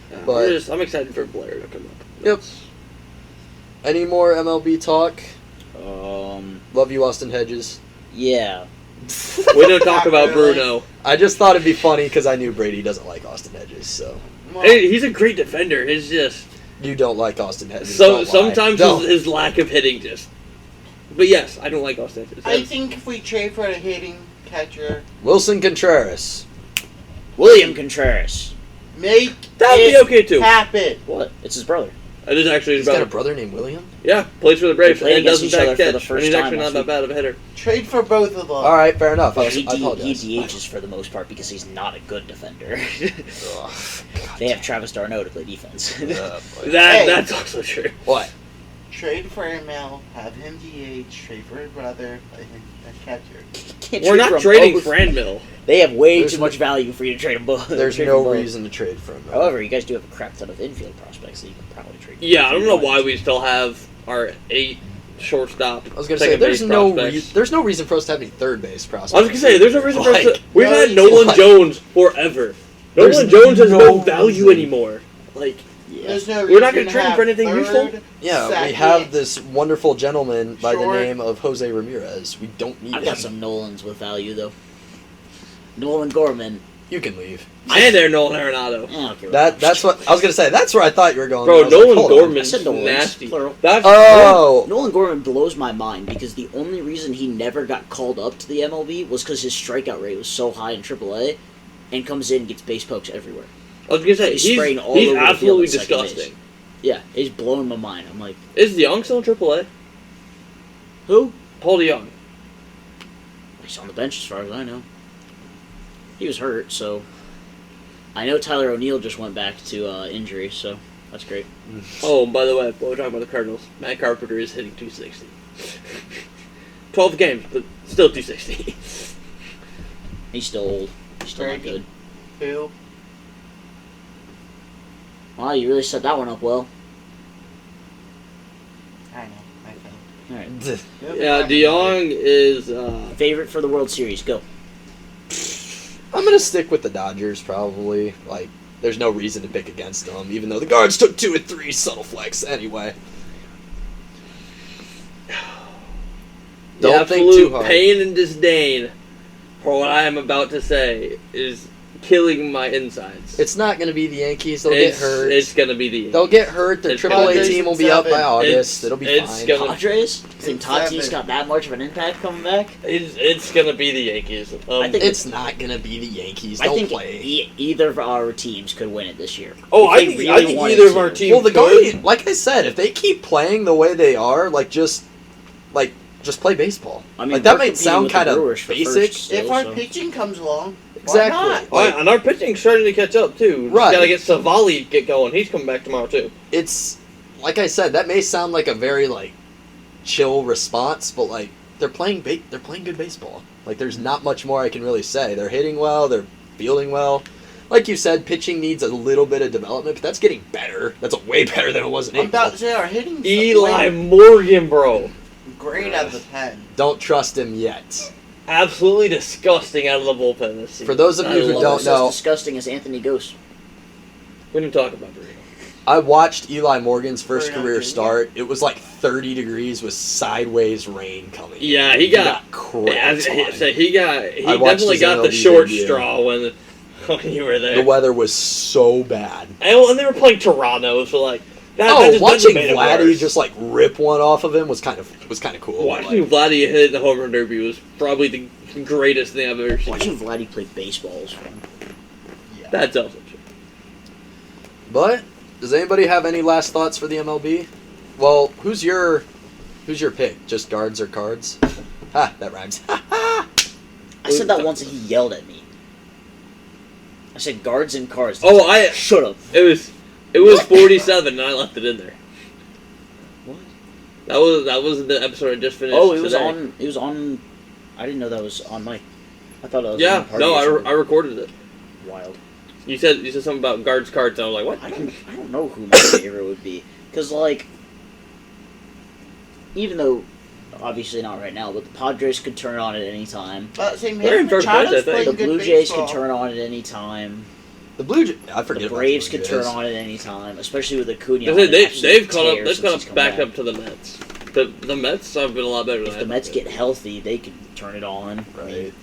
Yeah, But- I'm excited for Blair to come up. Yep. Any more MLB talk? Love you, Austin Hedges. yeah. We don't talk Not about really. Bruno. I just thought it'd be funny because I knew Brady doesn't like Austin Hedges, so Well, Hey, he's a great defender. It's just you don't like Austin Hedges. so don't lie. sometimes Don't. his lack of hitting just. But yes, I don't like Austin. I think if we trade for a hitting catcher, Wilson Contreras. William Contreras. make That'd be it okay, too. happen. What? It's his brother. It is actually his He's got a brother. brother named William. Yeah, plays for the Braves They played and against doesn't each other back for the catch. first And he's time actually not last that week. bad of a hitter. Trade for both of them. All right, fair enough. Oh, I he apologize. DHs for the most part because he's not a good defender. Ugh, They have Travis Darno to play defense. boy. That's also true. What? Trade for Emil, have him DH, trade for his brother, play him as catcher. Can't We're trade not for 'em trading both. Franmil. They have way There's too no- much value for you to trade them both. There's trade no them both. reason to trade for him. though. However, you guys do have a crap ton of infield prospects that you can probably trade. Yeah, I don't know why we still have our 8 shortstop. I was gonna say second there's base no prospects. there's no reason for us to have any third base prospects. I was gonna say there's no reason for us to. Like, We've had Nolan like- Jones forever. There's Nolan Jones has no no value reason. anymore. Like, Yeah. There's no We're not gonna reason trade him have for anything third, useful? Yeah, we second, have this wonderful gentleman by the Short. name of Jose Ramirez. We don't need I've him. got some Nolans with value though. Nolan Gorman, You can leave. And they're Nolan Arenado. Yeah, okay, That's what I was gonna say. That's where I thought you were going. Bro, I was like, Nolan hold on. Gorman's I said Nolan's, nasty. plural. Oh, Nolan Gorman blows my mind because the only reason he never got called up to the MLB was because his strikeout rate was so high in AAA, and comes in and gets base pokes everywhere. I was gonna say He's spraying all he's over the field absolutely at second base. disgusting. Yeah, he's blowing my mind. I'm like, Is DeYoung still in AAA? who? Paul DeYoung. He's on the bench as far as I know. He was hurt, so I know Tyler O'Neill just went back to injury, so that's great. Oh, by the way, while we're talking about the Cardinals, Matt Carpenter is hitting 260. 12 games, but still 260. He's still old. He's still not Brady. good. Who? Wow, you really set that one up well. I know. I fell. All right. Yeah, DeYoung is. Favorite for the World Series? Go. I'm gonna stick with the Dodgers probably. Like, there's no reason to pick against them, even though the Guards took 2 and 3 subtle flex anyway. The Don't think absolute too hard. pain and disdain for what I am about to say is killing my insides. It's not gonna be the Yankees. They'll get hurt. It's gonna be the Yankees. They'll get hurt. Their It's AAA Padres team will in be up by 7. August. It'll be it's fine. gonna- Padres? You think It's Tatis 7. got that much of an impact coming back? It's gonna be the Yankees. I think It's not gonna be the Yankees. I Don't think play. either of our teams could win it this year. Oh, If I they think really wanted either of to. our teams. Well, the could. Guardians, like I said, if they keep playing the way they are, just play baseball. I mean, like that we're might competing sound with the kind of Brewers for basic. first still, If our so- pitching comes along, Exactly. why not? Oh, yeah, and our pitching's starting to catch up too. Right. Just gotta get Savali get going. He's coming back tomorrow too. It's like I said, that may sound like a very chill response, but they're playing good baseball. Like there's not much more I can really say. They're hitting well, they're fielding well. Like you said, pitching needs a little bit of development, but that's getting better. That's way better than it was in I'm April. about to say our hitting Eli Morgan, bro. great out of the pen. Don't trust him yet. Absolutely disgusting out of the bullpen this season. For those of you who I love don't Almost know- as disgusting as Anthony Ghost. We didn't talk about Bruno. I watched Eli Morgan's first Bruno career Jr.? start. It was 30 degrees with sideways rain coming. Yeah, he got crapped on. he I watched definitely his got the MLB short video. straw when you were there. The weather was so bad. And they were playing Toronto, so that just watching made it Vladdy worse. just rip one off of him was kind of cool. Watching Vladdy hit the home run derby was probably the greatest thing I've ever seen. Watching Vladdy play baseball is fun. That's awesome. But does anybody have any last thoughts for the MLB? Well, who's your pick? Just guards or cards? Ha, that rhymes. I said that once and he yelled at me. I said guards and cards. Oh, I Shut up. it was 47 and I left it in there. What? That was the episode I just finished. Oh, it was today. on. It was on. I didn't know that was on mic. I thought it was. Yeah, on party no, or something. I recorded it. Wild. You said something about guards cards, and I was like, what? I don't know who my favorite would be, because even though obviously not right now, but the Padres could turn on at any time. Same They're here. in first place, I Machado's think. playing The good Blue Jays baseball. could turn on at any time. The Blue Jays, I forget The about Braves the Blue could turn Jays. on at any time, especially with Acuna. They've caught up back up to the Mets. The Mets have been a lot better than If the Mets get healthy, they could turn it on. Right.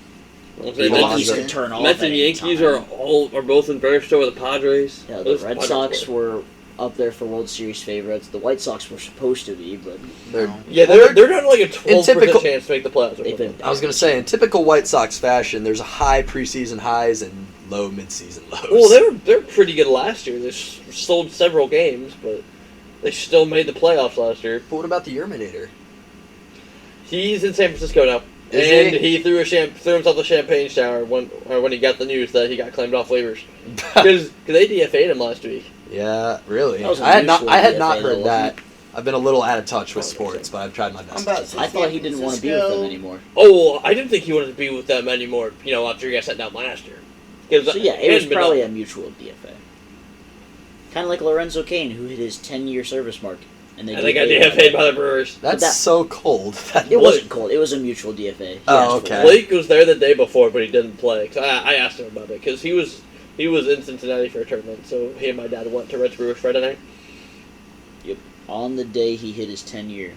I'll The say Yankees Mets- could turn off. Mets at and any Yankees time. are both in first over the Padres. Yeah, the Those Red Padres Sox were- were up there for World Series favorites. The White Sox were supposed to be, but They're- No. Yeah, they're down to a 12% typical- chance to make the playoffs. they've been. I was gonna say, in typical White Sox fashion, there's a high preseason highs and low midseason lows. Well, they're pretty good last year. They sold several games, but they still made the playoffs last year. But what about the Yerminator? He's in San Francisco now, Is and he? he threw himself a champagne shower when he got the news that he got claimed off waivers because they DFA'd him last week. Yeah, really. That was a I had not DFA heard though, that. I've been a little out of touch with Oh, sports, but I've tried my best. I'm about to to keep say- I thought he didn't want to be with them Francisco. anymore. Oh, I didn't think he wanted to be with them anymore. After he got sent down last year. 'Cause So yeah, he it was hadn't been probably up. a mutual DFA. Kind of like Lorenzo Cain, who hit his 10-year service mark, and And they got DFA'd him. DFA'd by the Brewers. That's that- so cold. It wasn't cold. It was a mutual DFA. He Oh, asked for okay. it. Blake was there the day before, but he didn't play. 'Cause I asked him about it because he was in Cincinnati for a tournament, so he and my dad went to Reds Brewers Friday night. On the day he hit his 10 years.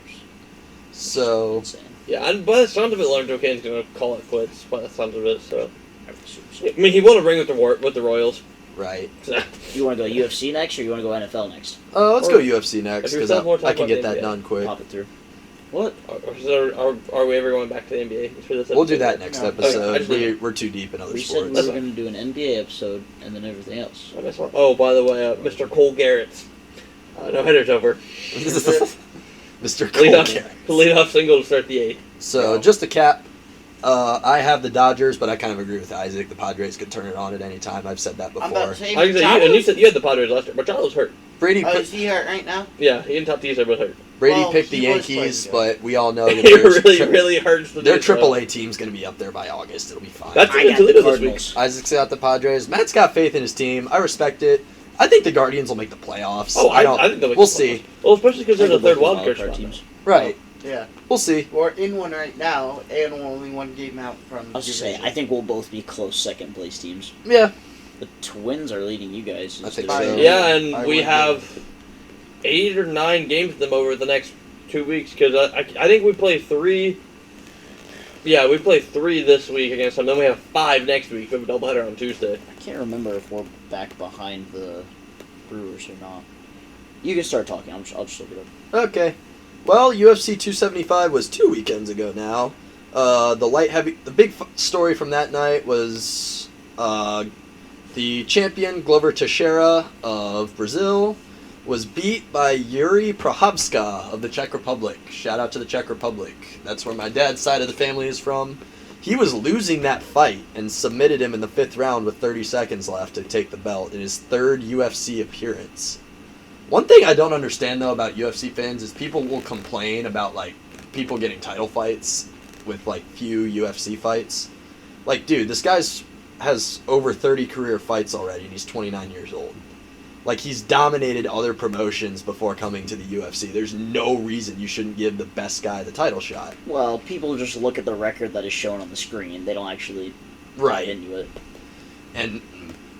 So Insane. Yeah, and by the sounds of it, Lorenzo Cain's gonna call it quits. By the sounds of it, so I would assume so. I mean, he won a ring with the Royals. Right. So, You want to go UFC next, or you want to go NFL next? Let's go UFC next if you're because still more I talking can about get the that NBA. done quick. Pop it through. What? are we ever going back to the NBA for this episode? We'll do that next No. episode. Okay, We're too deep in other We said we sports. were going to do an NBA episode and then everything else. I missed one. Oh, by the way, Mr. Cole Garrett's no hitters over. Mr. Cole Garrett. Lead off single to start the 8th. So just to cap, I have the Dodgers, but I kind of agree with Isaac. The Padres could turn it on at any time. I've said that I'm about before. to say, I said, and you said you had the Padres last year, but Machado was hurt. Brady is he hurt right now? Yeah, he didn't top the East, but hurt. Brady Well, picked the he was Yankees, playing but we all know that It really hurts. their AAA team's going to be up there by August. It'll be fine. That's I in got the Toledo this week. Cardinals. Isaac's got the Padres. Matt's got faith in his team. I respect it. I think the Guardians will make the playoffs. Oh, I don't. I think they'll make We'll the see. playoffs. Well, especially because they're I the third think both wild card wildcard spot. teams. Right. Yeah. We'll see. We're in one right now, and we're only one game out from. I was just saying, I think we'll both be close second place teams. Yeah. The Twins are leading you guys. I think so. Yeah, and I we would have 8 or 9 games with them over the next 2 weeks because I think we play 3. Yeah, we play 3 this week against them. Then we have 5 next week. We have a doubleheader on Tuesday. I can't remember if we're back behind the Brewers or not. You can start talking. I'll just look it up. Okay. Well, UFC 275 was 2 weekends ago now. The big story from that night was the champion Glover Teixeira of Brazil was beat by Yuri Prochazka of the Czech Republic. Shout out to the Czech Republic. That's where my dad's side of the family is from. He was losing that fight and submitted him in the 5th round with 30 seconds left to take the belt in his 3rd UFC appearance. One thing I don't understand, though, about UFC fans is people will complain about, like, people getting title fights with, like, few UFC fights. Like, dude, this guy's has over 30 career fights already, and he's 29 years old. Like, he's dominated other promotions before coming to the UFC. There's no reason you shouldn't give the best guy the title shot. Well, people just look at the record that is shown on the screen. They don't actually dive into it. And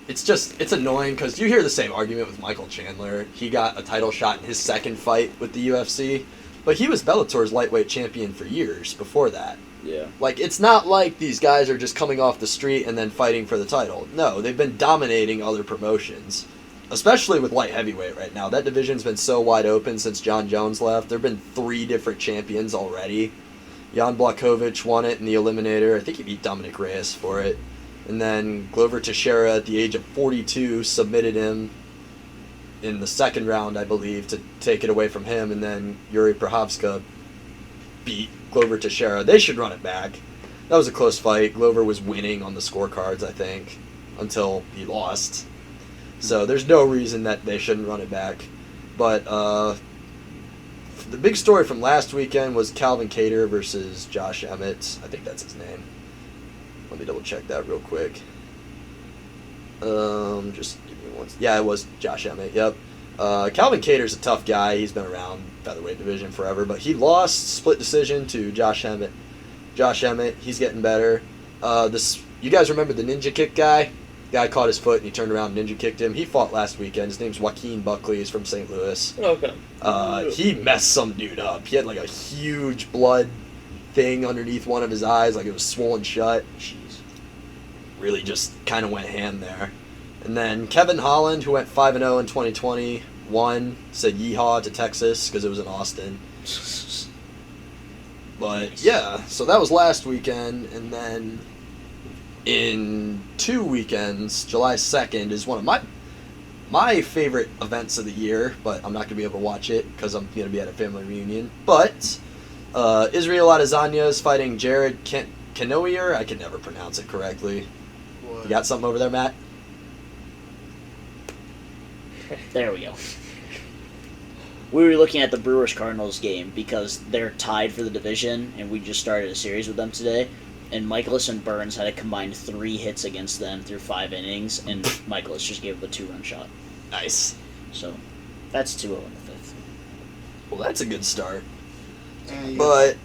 it's annoying because you hear the same argument with Michael Chandler. He got a title shot in his 2nd fight with the UFC, but he was Bellator's lightweight champion for years before that. Yeah. Like, it's not like these guys are just coming off the street and then fighting for the title. No, they've been dominating other promotions, especially with light heavyweight right now. That division's been so wide open since John Jones left. There have been 3 different champions already. Jan Blachowicz won it in the Eliminator. I think he beat Dominic Reyes for it. And then Glover Teixeira, at the age of 42, submitted him in the 2nd round, I believe, to take it away from him. And then Yuri Prochazka beat Glover Teixeira. They should run it back. That was a close fight. Glover was winning on the scorecards, I think, until he lost. So there's no reason that they shouldn't run it back. But the big story from last weekend was Calvin Kattar versus Josh Emmett. I think that's his name. Let me double check that real quick. Just give me one. Yeah, it was Josh Emmett. Yep. Calvin Kattar's a tough guy. He's been around featherweight division forever, but he lost split decision to Josh Emmett. Josh Emmett, he's getting better. You guys remember the ninja kick guy? Guy caught his foot and he turned around and ninja kicked him. He fought last weekend. His name's Joaquin Buckley. He's from St. Louis. Okay. He messed some dude up. He had like a huge blood thing underneath one of his eyes, like it was swollen shut. Jeez. Really just kind of went ham there. And then Kevin Holland, who went 5-0 in 2020, won, said yeehaw to Texas because it was in Austin. But yeah, so that was last weekend. And then in 2 weekends, July 2nd is one of my favorite events of the year, but I'm not going to be able to watch it because I'm going to be at a family reunion. But Israel Adesanya is fighting Jared Canoier. I can never pronounce it correctly. What? You got something over there, Matt? There we go. We were looking at the Brewers-Cardinals game because they're tied for the division, and we just started a series with them today. And Michaelis and Burns had a combined 3 hits against them through 5 innings, and Michaelis just gave up a 2-run shot. Nice. So, that's 2-0 in the 5th. Well, that's a good start. And But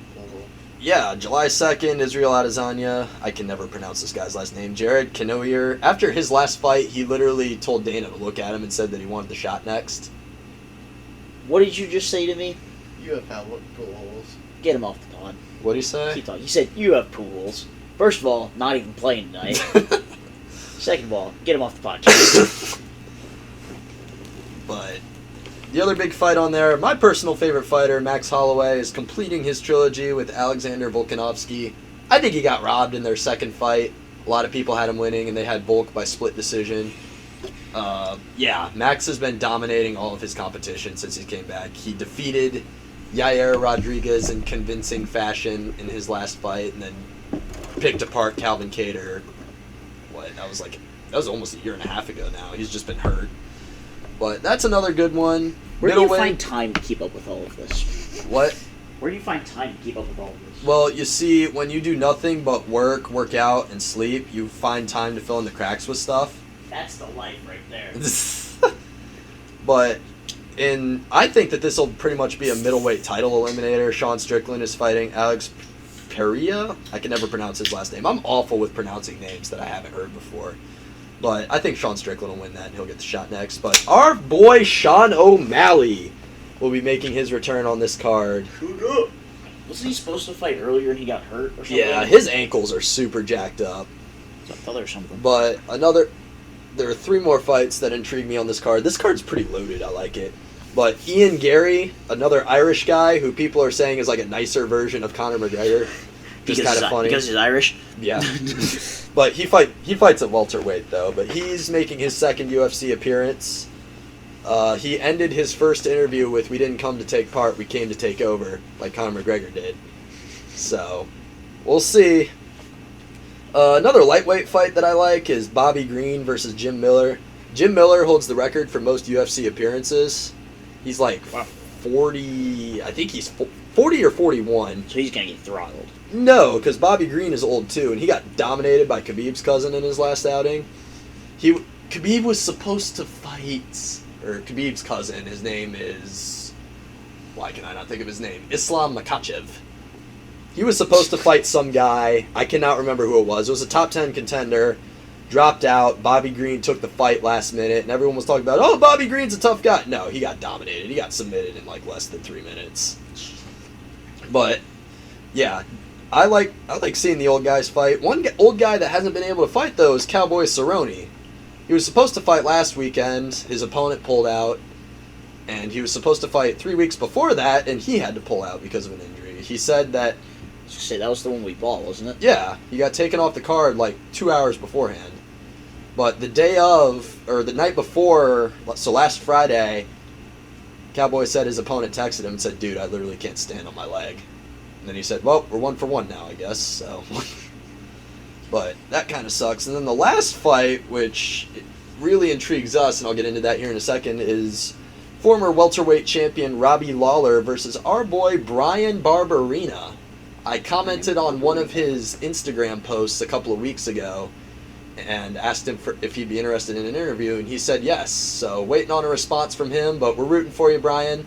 yeah, July 2nd, Israel Adesanya. I can never pronounce this guy's last name. Jared Canoier. After his last fight, he literally told Dana to look at him and said that he wanted the shot next. What did you just say to me? you have pool holes. Get him off the pod. What'd he say? Keep talking. He said, you have pool holes. First of all, not even playing tonight. Second of all, get him off the podcast. But the other big fight on there, my personal favorite fighter, Max Holloway, is completing his trilogy with Alexander Volkanovski. I think he got robbed in their second fight. A lot of people had him winning, and they had Volk by split decision. Max has been dominating all of his competition since he came back. He defeated Yair Rodriguez in convincing fashion in his last fight, and then picked apart Calvin Kattar. That was almost a year and a half ago now. He's just been hurt. But that's another good one. Where do you find time to keep up with all of this? What? Where do you find time to keep up with all of this? Well, you see, when you do nothing but work out, and sleep, you find time to fill in the cracks with stuff. That's the life right there. But I think that this will pretty much be a middleweight title eliminator. Sean Strickland is fighting Alex Pereira. I can never pronounce his last name. I'm awful with pronouncing names that I haven't heard before. But I think Sean Strickland will win that, and he'll get the shot next. But our boy Sean O'Malley will be making his return on this card. Wasn't he supposed to fight earlier and he got hurt or something? Yeah, his ankles are super jacked up. It's a feather or something. But there are 3 more fights that intrigue me on this card. This card's pretty loaded. I like it. But Ian Gary, another Irish guy who people are saying is like a nicer version of Conor McGregor. Just kind of funny. Because he's Irish? Yeah. But he fights at welterweight, though. But he's making his second UFC appearance. He ended his first interview with, "We didn't come to take part, we came to take over," like Conor McGregor did. So, we'll see. Another lightweight fight that I like is Bobby Green versus Jim Miller. Jim Miller holds the record for most UFC appearances. He's like 40, I think he's 40 or 41. So he's going to get throttled. No, because Bobby Green is old too, and he got dominated by Khabib's cousin in his last outing. Khabib was supposed to fight, or Khabib's cousin, his name is, why can I not think of his name? Islam Makhachev. He was supposed to fight some guy, I cannot remember who it was. It was a top 10 contender, dropped out. Bobby Green took the fight last minute, and everyone was talking about, oh, Bobby Green's a tough guy. No, he got dominated. He got submitted in like less than 3 minutes. But yeah, I like seeing the old guys fight. One old guy that hasn't been able to fight though is Cowboy Cerrone. He was supposed to fight last weekend. His opponent pulled out, and he was supposed to fight 3 weeks before that, and he had to pull out because of an injury. He said that. Say that was the one we bought, wasn't it? Yeah, he got taken off the card like 2 hours beforehand. But the day of, or the night before, so last Friday, Cowboy said his opponent texted him and said, "Dude, I literally can't stand on my leg." And then he said, "Well, we're 1 for 1 now, I guess." So, but that kind of sucks. And then the last fight, which really intrigues us, and I'll get into that here in a second, is former welterweight champion Robbie Lawler versus our boy Brian Barberena. I commented on one of his Instagram posts a couple of weeks ago and asked him if he'd be interested in an interview, and he said yes. So waiting on a response from him, but we're rooting for you, Brian.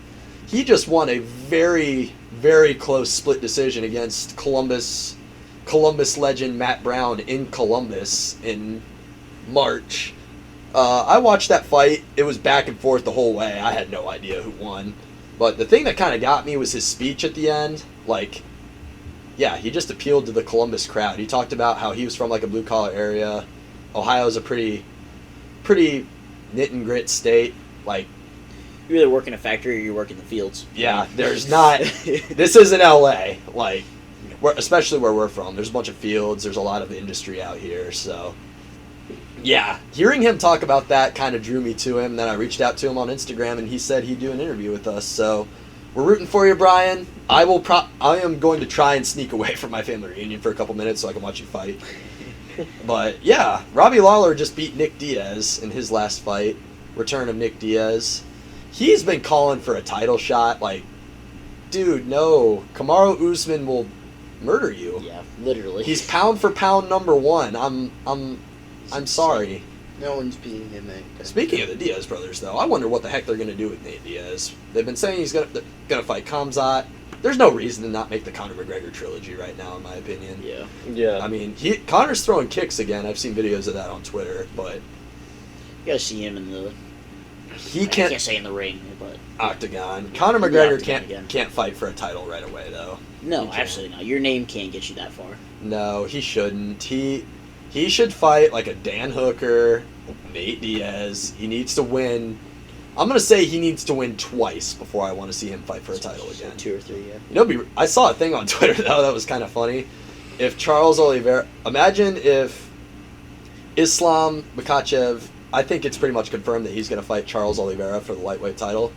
He just won a very, very close split decision against Columbus legend Matt Brown in Columbus in March. I watched that fight. It was back and forth the whole way. I had no idea who won. But the thing that kind of got me was his speech at the end. Yeah, he just appealed to the Columbus crowd. He talked about how he was from like a blue-collar area. Ohio's a pretty knit and grit state. Like, you either work in a factory or you work in the fields. Yeah, there's not. This isn't LA. Like, especially where we're from. There's a bunch of fields. There's a lot of industry out here. So, yeah, hearing him talk about that kind of drew me to him. Then I reached out to him on Instagram, and he said he'd do an interview with us. So, we're rooting for you, Brian. I am going to try and sneak away from my family reunion for a couple minutes so I can watch you fight. But yeah, Robbie Lawler just beat Nick Diaz in his last fight. Return of Nick Diaz. He's been calling for a title shot. Like, dude, no. Kamaru Usman will murder you. Yeah, literally. He's pound for pound number 1. I'm sorry. No one's beating him. Speaking of the Diaz brothers, though, I wonder what the heck they're going to do with Nate Diaz. They've been saying they're going to fight Khamzat. There's no reason to not make the Conor McGregor trilogy right now, in my opinion. Yeah. I mean, Conor's throwing kicks again. I've seen videos of that on Twitter, but you gotta see him in the. I can't say in the ring, but octagon. Conor McGregor can't fight for a title right away, though. No, absolutely not. Your name can't get you that far. No, he shouldn't. He should fight like a Dan Hooker, Nate Diaz. He needs to win. I'm gonna say he needs to win twice before I want to see him fight for a title again. 2 or 3, yeah. You know, I saw a thing on Twitter though that was kind of funny. If Charles Oliveira, imagine if Islam Makhachev, I think it's pretty much confirmed that he's gonna fight Charles Oliveira for the lightweight title.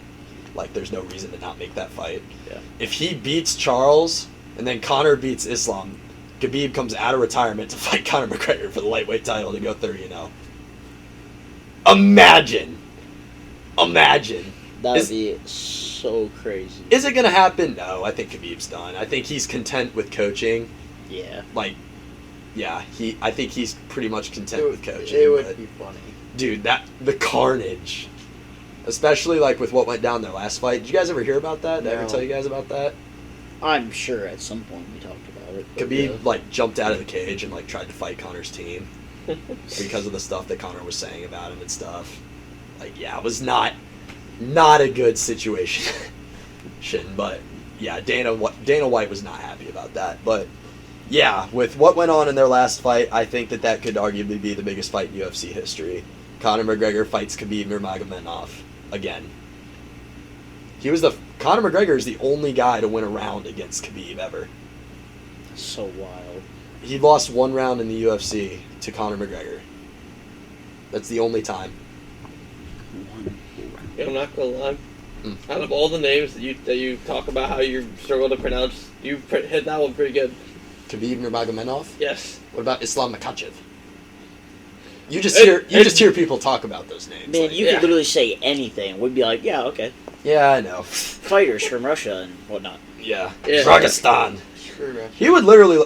Like, there's no reason to not make that fight. Yeah. If he beats Charles and then Conor beats Islam, Khabib comes out of retirement to fight Conor McGregor for the lightweight title to go 30-0. Imagine. That would be so crazy. Is it going to happen? No, I think Khabib's done. I think he's content with coaching. Yeah. Like, yeah, I think he's pretty much content with coaching. It would be funny. Dude, the carnage. Especially, like, with what went down their last fight. Did you guys ever hear about that? Did I ever tell you guys about that? I'm sure at some point we talked about it. Khabib, like, jumped out of the cage and, like, tried to fight Conor's team. Because of the stuff that Conor was saying about him and stuff. Like, yeah, it was not a good situation. But, yeah, Dana White was not happy about that. But, yeah, with what went on in their last fight, I think that could arguably be the biggest fight in UFC history. Conor McGregor fights Khabib Nurmagomedov again. Conor McGregor is the only guy to win a round against Khabib ever. So wild. He lost one round in the UFC to Conor McGregor. That's the only time. Yeah, I'm not gonna lie. Out of all the names that you talk about how you struggle to pronounce, you hit that one pretty good. Khabib Nurmagomedov? Yes. What about Islam Makhachev? You just hear people talk about those names. Man, like, you could literally say anything. We'd be like, yeah, okay. Yeah, I know. Fighters from Russia and whatnot. Yeah. Yeah. Dragistan. He would literally.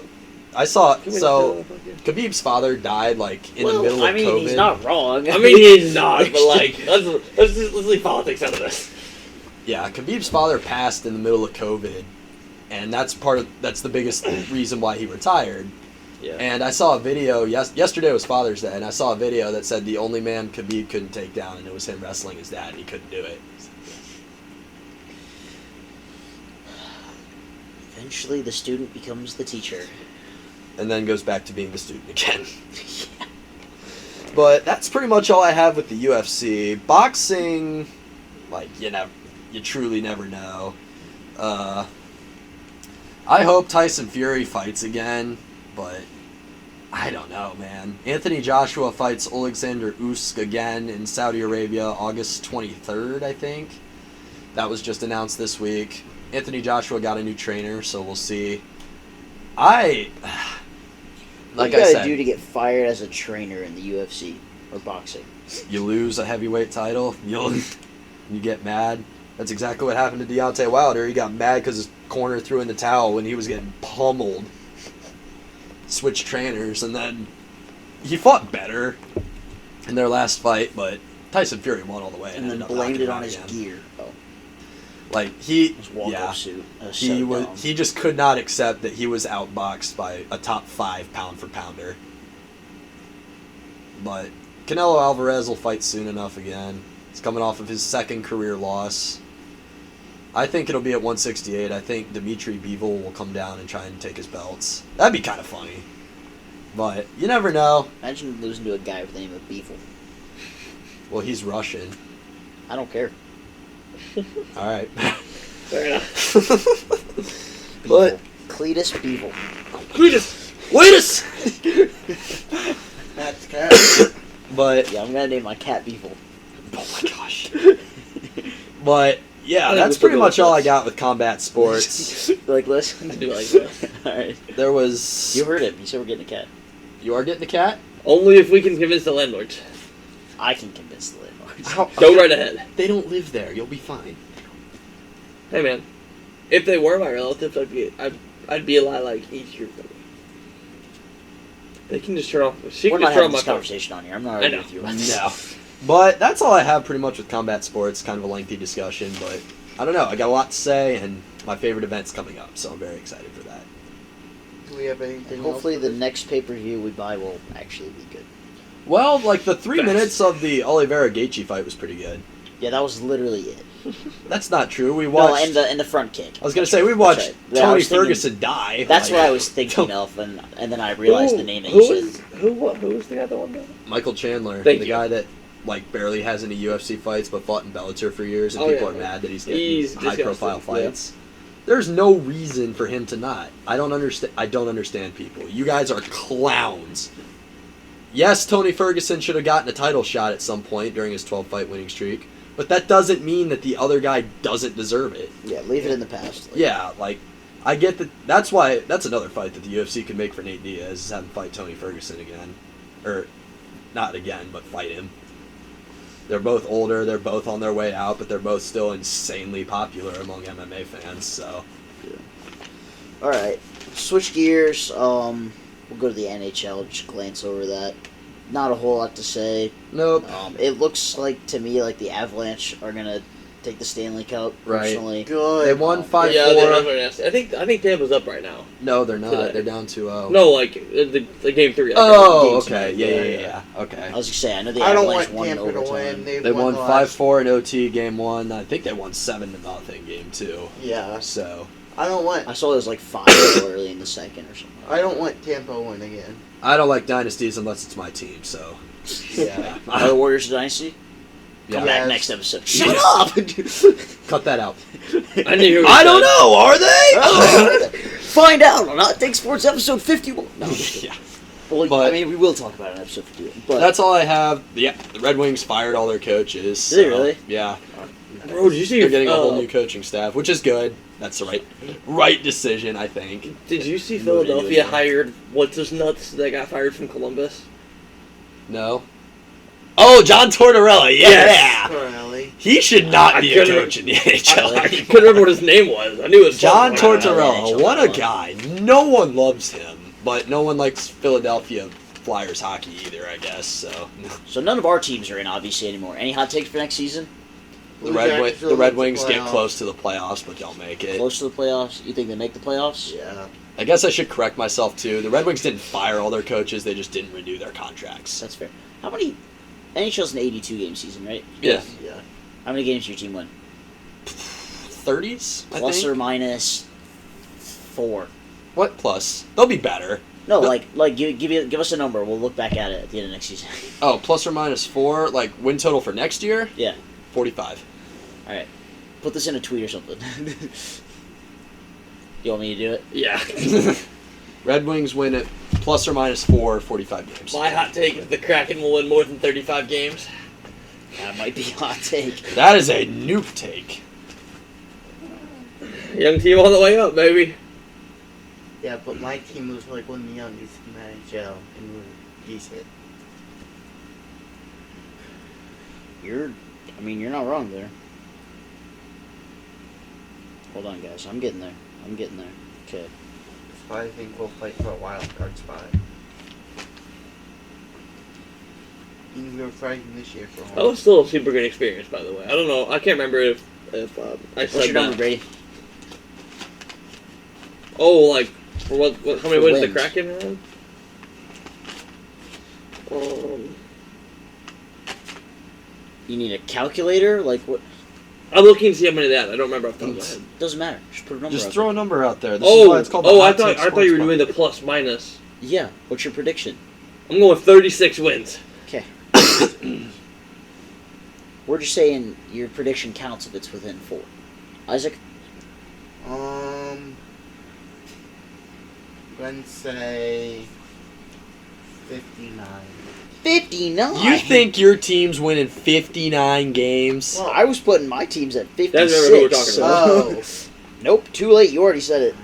I saw. So, Khabib's father died, like, in the middle of COVID. He's not wrong. I mean, he's not, but, like, let's leave politics out of this. Yeah, Khabib's father passed in the middle of COVID, and that's the biggest reason why he retired. Yeah. And I saw a video, yesterday was Father's Day, and I saw a video that said the only man Khabib couldn't take down, and it was him wrestling his dad, and he couldn't do it. Eventually, the student becomes the teacher. And then goes back to being the student again. Yeah. But that's pretty much all I have with the UFC. Boxing, like, you truly never know. I hope Tyson Fury fights again, but I don't know, man. Anthony Joshua fights Alexander Usyk again in Saudi Arabia August 23rd, I think. That was just announced this week. Anthony Joshua got a new trainer, so we'll see. What you gotta do to get fired as a trainer in the UFC or boxing? You lose a heavyweight title, you get mad. That's exactly what happened to Deontay Wilder. He got mad because his corner threw in the towel when he was getting pummeled. Switched trainers, and then he fought better in their last fight, but Tyson Fury won all the way. And then blamed it on his gear. Oh. Like, his walk-up suit. He just could not accept that he was outboxed by a top 5 pound-for-pounder. But Canelo Alvarez will fight soon enough again. He's coming off of his second career loss. I think it'll be at 168. I think Dmitry Bivol will come down and try and take his belts. That'd be kind of funny. But you never know. Imagine losing to a guy with the name of Bivol. Well, he's Russian. I don't care. All right. Fair enough. But Cletus Bivol. Cletus! That's cat. But yeah, I'm gonna name my cat Bivol. Oh my gosh. But yeah, that's pretty much all I got with combat sports. Like this? I do like this. Alright. There was. You heard him. You said we're getting a cat. You are getting a cat? Only if we can convince the landlords. I can convince the landlords. Go right ahead. They don't live there. You'll be fine. Hey man, if they were my relatives, I'd be a lot like easier for me. They can just turn off. We're not having this conversation on here. I'm not arguing with you. No. But that's all I have pretty much with combat sports. Kind of a lengthy discussion, but I don't know. I got a lot to say, and my favorite event's coming up, so I'm very excited for that. Do we have anything Hopefully else the next pay-per-view we buy will actually be good. Well, like the 3 minutes of the Oliveira Gaethje fight was pretty good. Yeah, that was literally it. That's not true. We No, watched. and the front kick. I was gonna say we watched right. Yeah, I Tony was thinking- Ferguson die. That's like, what I was thinking of, and then I realized the name that you said. Who was the guy that won that? Michael Chandler, Thank the you. guy that like barely has any UFC fights, but fought in Bellator for years, and Oh, people yeah. are mad that he's getting He's high-profile disgusting, yeah. fights. There's no reason for him to not. I don't understand people. You guys are clowns. Yes, Tony Ferguson should have gotten a title shot at some point during his 12-fight winning streak, but that doesn't mean that the other guy doesn't deserve it. Yeah, leave it in the past. Like, Yeah, like, I get that. That's another fight that the UFC could make for Nate Diaz, is have him fight Tony Ferguson again. Or, not again, but fight him. They're both older, they're both on their way out, but they're both still insanely popular among MMA fans, so. All right, switch gears. We'll go to the NHL. Just glance over that. Not a whole lot to say. Nope. It looks like to me like the Avalanche are gonna take the Stanley Cup. Right. Personally, Good. They won 5-4. Yeah, they're nasty. I think Tampa's up right now. No, they're not. Today. They're down 2-0. No, like the game 3. Oh, Games okay. tonight. Yeah. Okay. I was gonna say I know the I don't Avalanche want won in Tampa to overtime. win. They won the last- 5-4 in OT game 1. I think they won 7-0 game 2. Yeah. So, I don't want. I saw it was like 5 early in the second or something. I don't want Tampa to win again. I don't like dynasties unless it's my team, so. Yeah. Are the Warriors dynasty? Yeah. Come back Yes. next episode. Yeah. Shut up! Cut that out. I knew you were I don't know, are they? Find out on Hot Take Sports episode 51. No, I'm just kidding. Yeah. Well, But- I mean, we will talk about it in episode 51. But That's all I have. Yeah, the Red Wings fired all their coaches. Did they really? Yeah. Bro, did you see? They're getting a whole new coaching staff, which is good. That's the right decision, I think. Did you see What Philadelphia are you doing? hired what's his nuts that got fired from Columbus? No. Oh, John Tortorella. Yeah. Really. He should not I be a couldn't- coach in the NHL. I couldn't remember what his name was. I knew it was John something like that. Tortorella, NHL what a one. guy. No one loves him, but no one likes Philadelphia Flyers hockey either, I guess. So none of our teams are in, obviously, anymore. Any hot takes for next season? the Blue Red Jackets the will Red make the Wings get playoffs. close to the playoffs, but don't make it. Close to the playoffs? You think they make the playoffs? Yeah. I guess I should correct myself too. The Red Wings didn't fire all their coaches; they just didn't renew their contracts. That's fair. How many... NHL's an 82-game season, right? Yeah, Yeah. How many games does your team win? 30s. I Plus think. or minus 4. What plus? They'll be better. No, No. like give us a number. We'll look back at it at the end of next season. Oh, plus or minus 4. Like win total for next year? Yeah. 45. All right. Put this in a tweet or something. You want me to do it? Yeah. Red Wings win it plus or minus 4, 45 games. My hot take is the Kraken will win more than 35 games. That might be a hot take. That is a nuke take. Young team on the way up, baby. Yeah, but my team was like one of the youngest in the NHL, and we're decent. You're not wrong there. Hold on, guys. I'm getting there. Okay. So I think we'll fight for a wild card spot. And we were fighting this year for That home. was still a super good experience, by the way. I don't know. I can't remember if I What's said your number, that. Brady? Oh, like for what how many For wins the wins. Kraken had? You need a calculator? Like what? I'm looking to see how many they had. I don't remember off the top of my head. Doesn't matter. Just put a number. Just out throw a there. number out there. This is why it's called the I Hot Take thought you Sports were Bar. doing the plus minus. Yeah. What's your prediction? I'm going with 36 wins. Okay. We're just saying your prediction counts if it's within 4. Isaac? I'm gonna say 59. 59. You think your team's winning 59 games? Well, I was putting my teams at 56. That's never who we're talking so- about. Nope. Too late. You already said it.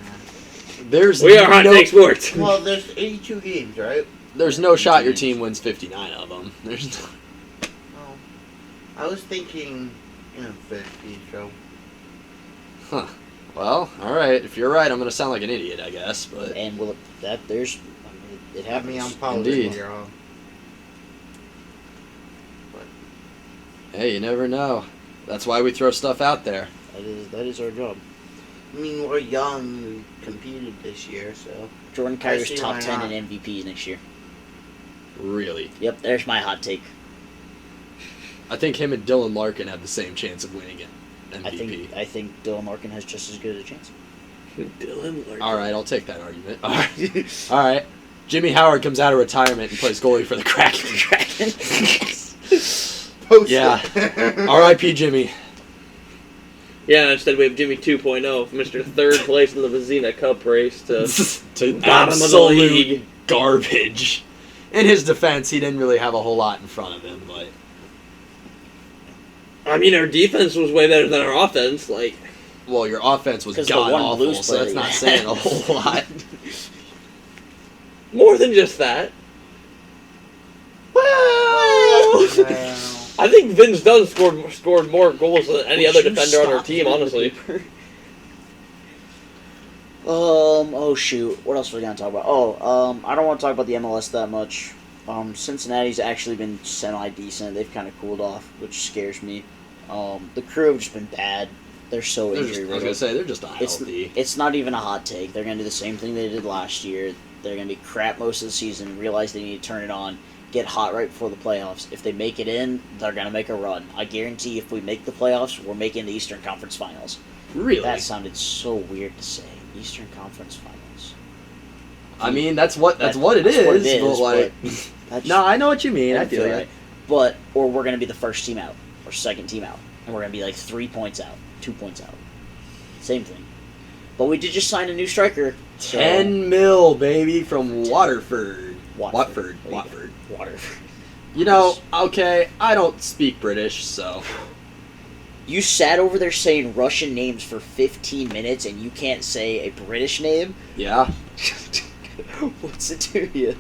There's We are hot no, take sports. Well, there's 82 games, right? there's no shot your team wins 59 of them. There's no, Oh, I was thinking, 50. So huh. Well, all right. If you're right, I'm gonna sound like an idiot, I guess. But And will that there's it I happens. mean, I'm probably Indeed. gonna be wrong. hey, you never know. That's why we throw stuff out there. That is our job. I mean, we're young. We competed this year, so Jordan I Kyler's see top why 10 not. in MVP next year. Really, Yep, there's my hot take. I think him and Dylan Larkin have the same chance of winning it. MVP. I think Dylan Larkin has just as good a chance. Dylan Larkin. All right, I'll take that argument. All right. Jimmy Howard comes out of retirement and plays goalie for the Kraken. Yeah. R.I.P. Jimmy. Yeah, instead we have Jimmy 2.0, Mr. Third place in the Vezina Cup race to bottom of the absolute league. Garbage. In his defense, he didn't really have a whole lot in front of him, but I mean, our defense was way better than our offense. Like, well, your offense was 'Cause the god one awful, Blues so that's player not you saying had. a whole lot. more than just that. Well, I think Vince Dunn scored more goals than any other Would you defender on our stop team, hitting the honestly. paper? Oh shoot, what else are we gonna talk about? I don't want to talk about the MLS that much. Cincinnati's actually been semi-decent. They've kind of cooled off, which scares me. The Crew have just been bad. They're so I was injury gonna riddled. say they're just not healthy. It's not even a hot take. They're gonna do the same thing they did last year. They're gonna be crap most of the season. Realize they need to turn it on. Get hot right before the playoffs. If they make it in, they're gonna make a run. I guarantee if we make the playoffs, we're making the Eastern Conference Finals. Really? That sounded so weird to say. Eastern Conference Finals. I mean, that's what it That's is. what it is, But like, That's no, I know what you mean. I doesn't feel feel that. right. But or we're gonna be the first team out or second team out, and we're gonna be like 3 points out, 2 points out. Same thing. But we did just sign a new striker. So 10 mil, baby, from Waterford. Watford. Watford. Waterford. You know, okay, I don't speak British, so. You sat over there saying Russian names for 15 minutes, and you can't say a British name. Yeah. What's it to you?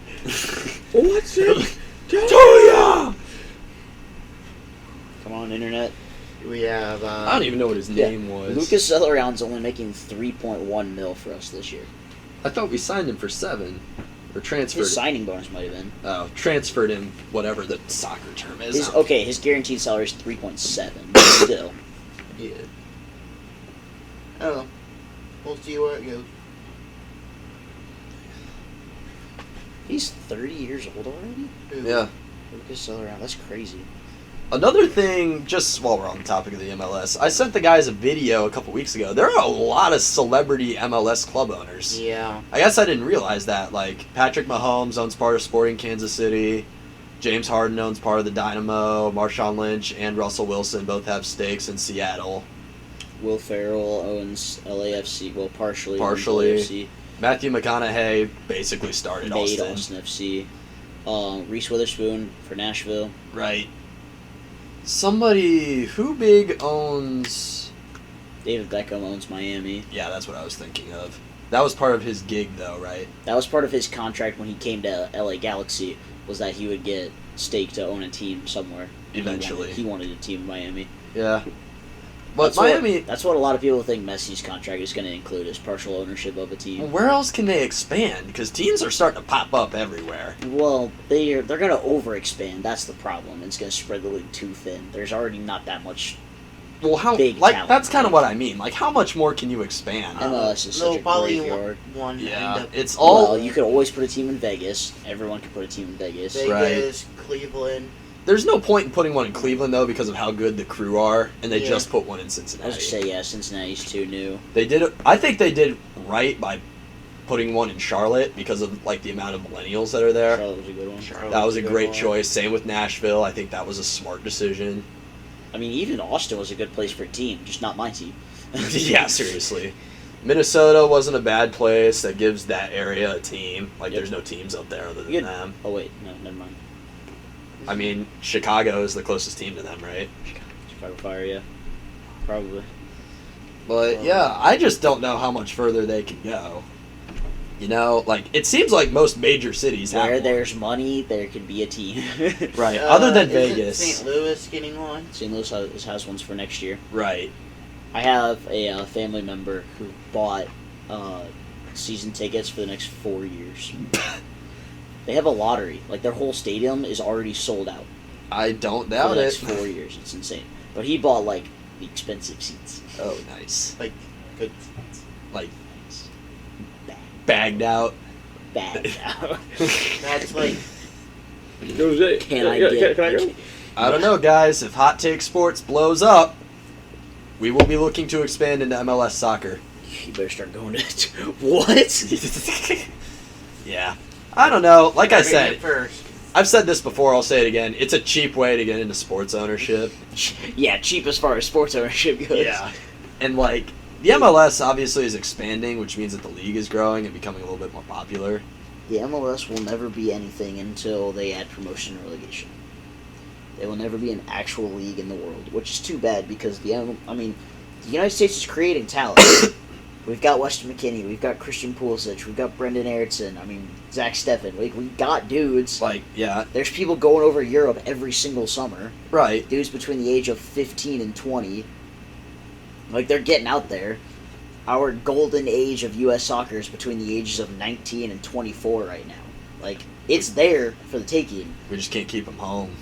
What's it? Toya! Come on, internet. We have. I don't even know what his name was. Lucas Zellerhound's only making 3.1 mil for us this year. I thought we signed him for 7. Or transferred. His signing bonus might have been. Oh, transferred him, whatever the soccer term is. His guaranteed salary is 3.7, but still. Yeah. Oh, we'll see where it goes. He's 30 years old already? Yeah. Lucas Zellerhound, that's crazy. Another thing, just while we're on the topic of the MLS, I sent the guys a video a couple weeks ago. There are a lot of celebrity MLS club owners. Yeah. I guess I didn't realize that. Like, Patrick Mahomes owns part of Sporting Kansas City. James Harden owns part of the Dynamo. Marshawn Lynch and Russell Wilson both have stakes in Seattle. Will Ferrell owns LAFC, well, partially. Partially. Owns LAFC. Matthew McConaughey basically started Made Austin. FC. Reese Witherspoon for Nashville. Right. Somebody, who big owns... David Beckham owns Miami. Yeah, that's what I was thinking of. That was part of his gig, though, right? That was part of his contract when he came to LA Galaxy, was that he would get stake to own a team somewhere. Eventually. He wanted a team in Miami. Yeah. But That's Miami... That's what a lot of people think Messi's contract is going to include, is partial ownership of a team. Where else can they expand? Because teams are starting to pop up everywhere. Well, they're going to overexpand. That's the problem. It's going to spread the league too thin. There's already not that much. Well, how... Big like, talent, that's kind of right? what I mean. Like, how much more can you expand? MLS is No, such a probably graveyard. one Yeah, end up it's all... Well, you could always put a team in Vegas. Everyone could put a team in Vegas. Vegas, Cleveland. There's no point in putting one in Cleveland, though, because of how good the Crew are, and they Yeah. just put one in I Cincinnati. was going to say, yeah, Cincinnati's too new. They did... I think they did right by putting one in Charlotte because of, like, the amount of millennials that are there. Charlotte was a good one. Charlotte That was a good great one. choice. Same with Nashville. I think that was a smart decision. I mean, even Austin was a good place for a team, just not my team. Yeah, seriously. Minnesota wasn't a bad place. That gives that area a team. Like, Yep. there's no teams up there other than Good. them. Oh, wait, no, never mind. I mean, Chicago is the closest team to them, right? Chicago Fire, yeah. Probably. But, yeah, I just don't know how much further they can go. You know, like, it seems like most major cities have Where one. there's money, there can be a team. Right, other than Isn't Vegas. St. Louis getting one? St. Louis has ones for next year. Right. I have a family member who bought season tickets for the next 4 years. They have a lottery. Like, their whole stadium is already sold out I don't for doubt the next it. 4 years. It's insane. But he bought, like, the expensive seats. Oh, nice. Like, good. Like, Bad. bagged out. Bad now. That's like, Jose, Can I get... Can I go? I don't know, guys. If Hot Take Sports blows up, We will be looking to expand into MLS soccer. You better start going to it. What? Yeah. I don't know. Like I Bring said, it first. I've said this before, I'll say it again. It's a cheap way to get into sports ownership. Yeah, cheap as far as sports ownership goes. Yeah. And, like, the MLS obviously is expanding, which means that the league is growing and becoming a little bit more popular. The MLS will never be anything until they add promotion and relegation. They will never be an actual league in the world, which is too bad because the United States is creating talent. We've got Weston McKennie, we've got Christian Pulisic, we've got Brendan Erickson, Zach Steffen. We got dudes. Like, yeah. There's people going over to Europe every single summer. Right. Dudes between the age of 15 and 20. Like, they're getting out there. Our golden age of U.S. soccer is between the ages of 19 and 24 right now. Like, it's there for the taking. We just can't keep them home.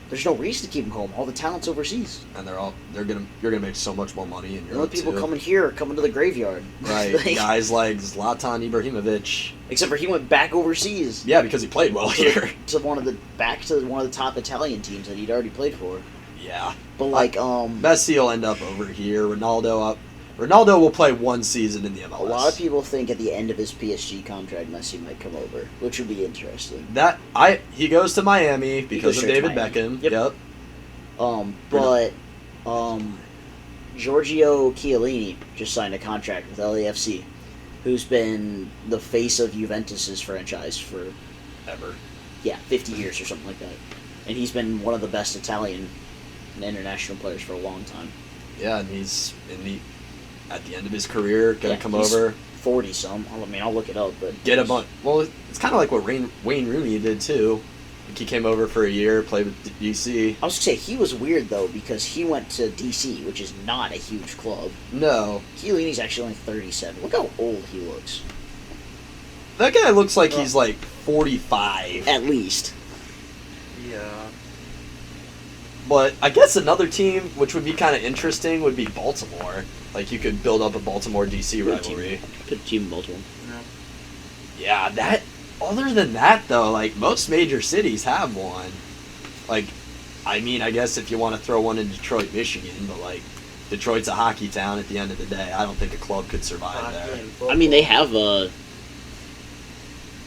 There's no reason to keep them home. All the talent's overseas. And you're gonna make so much more money in The only Europe people too. coming here are coming to the graveyard. Right. Like, Guys like Zlatan Ibrahimovic. except for he went back overseas. Yeah, because he played well here. To one of the top Italian teams that he'd already played for. Yeah. But like Messi will end up over here. Ronaldo will play one season in the MLS. a lot of people think at the end of his PSG contract Messi might come over, which would be interesting. He goes to Miami because of straight to David Miami. Beckham. Yep. But Giorgio Chiellini just signed a contract with LAFC, who's been the face of Juventus's franchise for Ever. 50 years or something like that. And he's been one of the best Italian international players for a long time. Yeah, and he's at the end of his career, gonna come he's over. 40-some. I'll look it up, but... Get a bunch. Well, it's kind of like what Wayne Rooney did, too. Like he came over for a year, played with DC. I was going to say, he was weird, though, because he went to DC, which is not a huge club. No. Chiellini's actually only 37. Look how old he looks. That guy looks like he's like 45. At least. Yeah. But I guess another team, which would be kind of interesting, would be Baltimore. Like, you could build up a Baltimore-DC rivalry. Good team in Baltimore. Yeah, other than that, though, like, most major cities have one. Like, I guess if you want to throw one in Detroit, Michigan, but, like, Detroit's a hockey town at the end of the day. I don't think a club could survive there. They have a...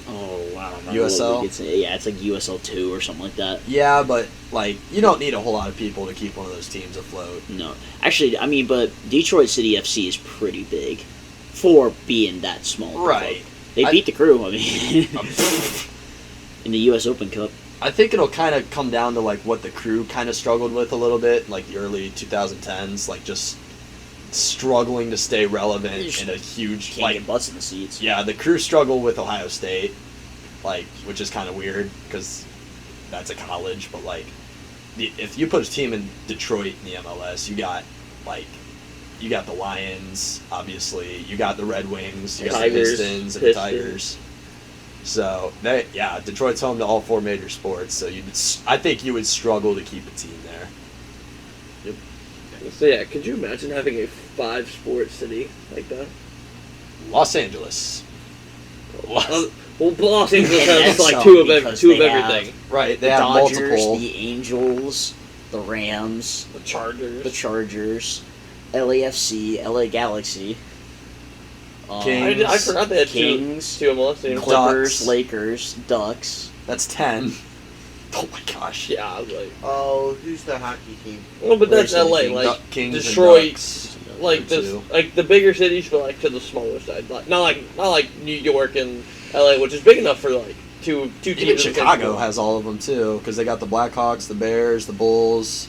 Oh, wow. USL? Yeah, it's like USL 2 or something like that. Yeah, but, like, you don't need a whole lot of people to keep one of those teams afloat. No. Actually, but Detroit City FC is pretty big for being that small. Right. Club. They beat the Crew, in the U.S. Open Cup. I think it'll kind of come down to, like, what the Crew kind of struggled with a little bit, like the early 2010s, like, just struggling to stay relevant in a huge... Can't get butts in the seats. Yeah, the Crew struggle with Ohio State, like, which is kind of weird, because that's a college, but, like, if you put a team in Detroit in the MLS, you got the Lions, obviously, you got the Red Wings, you got Tigers, the Pistons, and the Tigers. So, Detroit's home to all four major sports, so I think you would struggle to keep a team there. So yeah, could you imagine having a 5-sport city like that? Los Angeles. Well, Los Angeles has That's like so two of because everything. Right, they The have Dodgers, multiple. the Angels, the Rams, The Chargers. LAFC, LA Galaxy. Kings. I forgot they had Kings, two MLS teams. Clippers, Ducks. Lakers, Ducks. That's 10. Oh my gosh. Yeah, I was like, Oh, who's the hockey team? well, but that's Where's the LA, Kings? like Kings and Detroit, Ducks. like Two. this, like the bigger cities, but like to the smaller side. Like not like New York and LA, which is big enough for like two teams. Even Chicago has all of them too, because they got the Blackhawks, the Bears, the Bulls,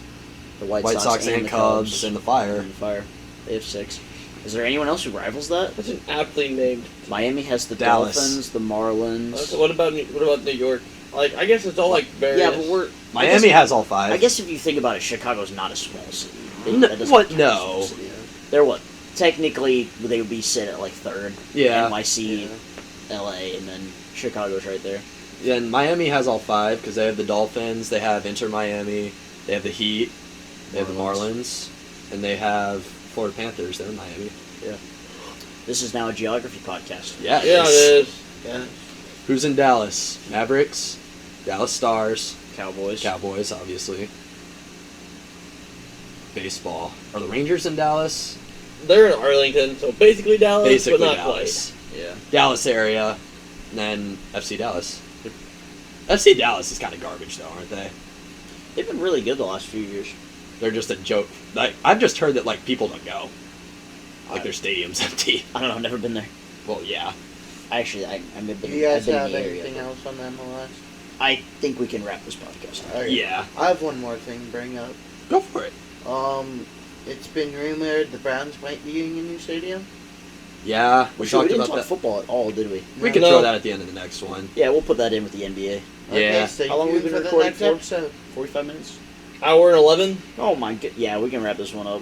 The White White Sox and the Cubs, and the Fire. And the Fire. They have 6. Is there anyone else who rivals that? That's an aptly named. Miami has the Dallas. Dolphins, the Marlins. What about New York? Like I guess it's all like various. Yeah, but Miami has all 5. I guess if you think about it, Chicago's not a small city. No, That doesn't what? count as a No. small city. They're what? Technically, they would be sit at like 3rd. Yeah. NYC, LA, and then Chicago's right there. Yeah, and Miami has all 5 because they have the Dolphins, they have Inter Miami, they have the Heat, they have the Marlins, and they have Florida Panthers. They're in Miami. This is now a geography podcast. Yeah, Yeah, it is. Yeah. Who's in Dallas? Mavericks, Dallas Stars, Cowboys. Cowboys, obviously. Baseball. Are the Rangers in Dallas? They're in Arlington, so basically Dallas, Basically but not Dallas. quite. Yeah. Dallas area, and then FC Dallas. FC Dallas is kind of garbage, though, aren't they? They've been really good the last few years. They're just a joke. Like, I've just heard that like people don't go. Like their stadium's empty. I don't know. I've never been there. Well, yeah. Actually, I've been, Do you guys I've been have in the area. anything else on the MLS? I think we can wrap this podcast. Alright. Yeah. I have one more thing to bring up. Go for it. It's been rumored the Browns might be getting a new stadium. Yeah, we talked didn't about talk that. football at all, did we? We can throw that at the end of the next one. Yeah, we'll put that in with the NBA. Okay, Yeah. stay How long have we tuned been for the recording next for? episode. 45 minutes? Hour and 11. Oh my god. Yeah, we can wrap this one up.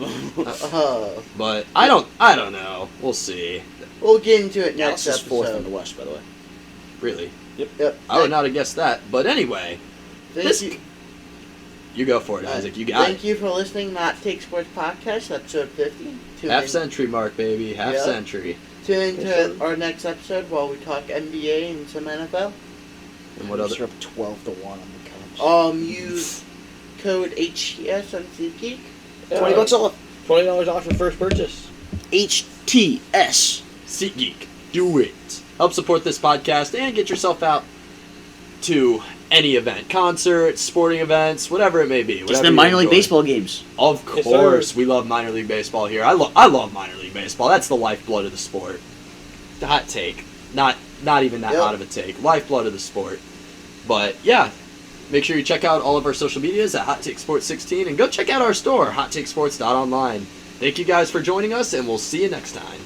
But I don't know. We'll see. We'll get into it next Dallas is fourth in episode. the West, by the way. Really. Yep. I would not have guessed that. But anyway, Thank you. you go for it, Isaac. You got Thank it. you for listening to Not Take Sports Podcast, episode 50. Half century mark, baby. Half Yep. century. Tune into our next episode while we talk NBA and some NFL. And what other? We're up 12-1 on the Cubs. Use code HTS on SeatGeek. $20 off. $20 off your first purchase. HTS. SeatGeek. Do it. Help support this podcast and get yourself out to any event, concerts, sporting events, whatever it may be. Just whatever the you minor league enjoy. baseball games. Of Yes, course, sir. we love minor league baseball here. I love minor league baseball. That's the lifeblood of the sport. The hot take. Not even that Yep. hot of a take. Lifeblood of the sport. But yeah, make sure you check out all of our social medias at Hot Take Sports 16 and go check out our store, hottakesports.online. Thank you guys for joining us, and we'll see you next time.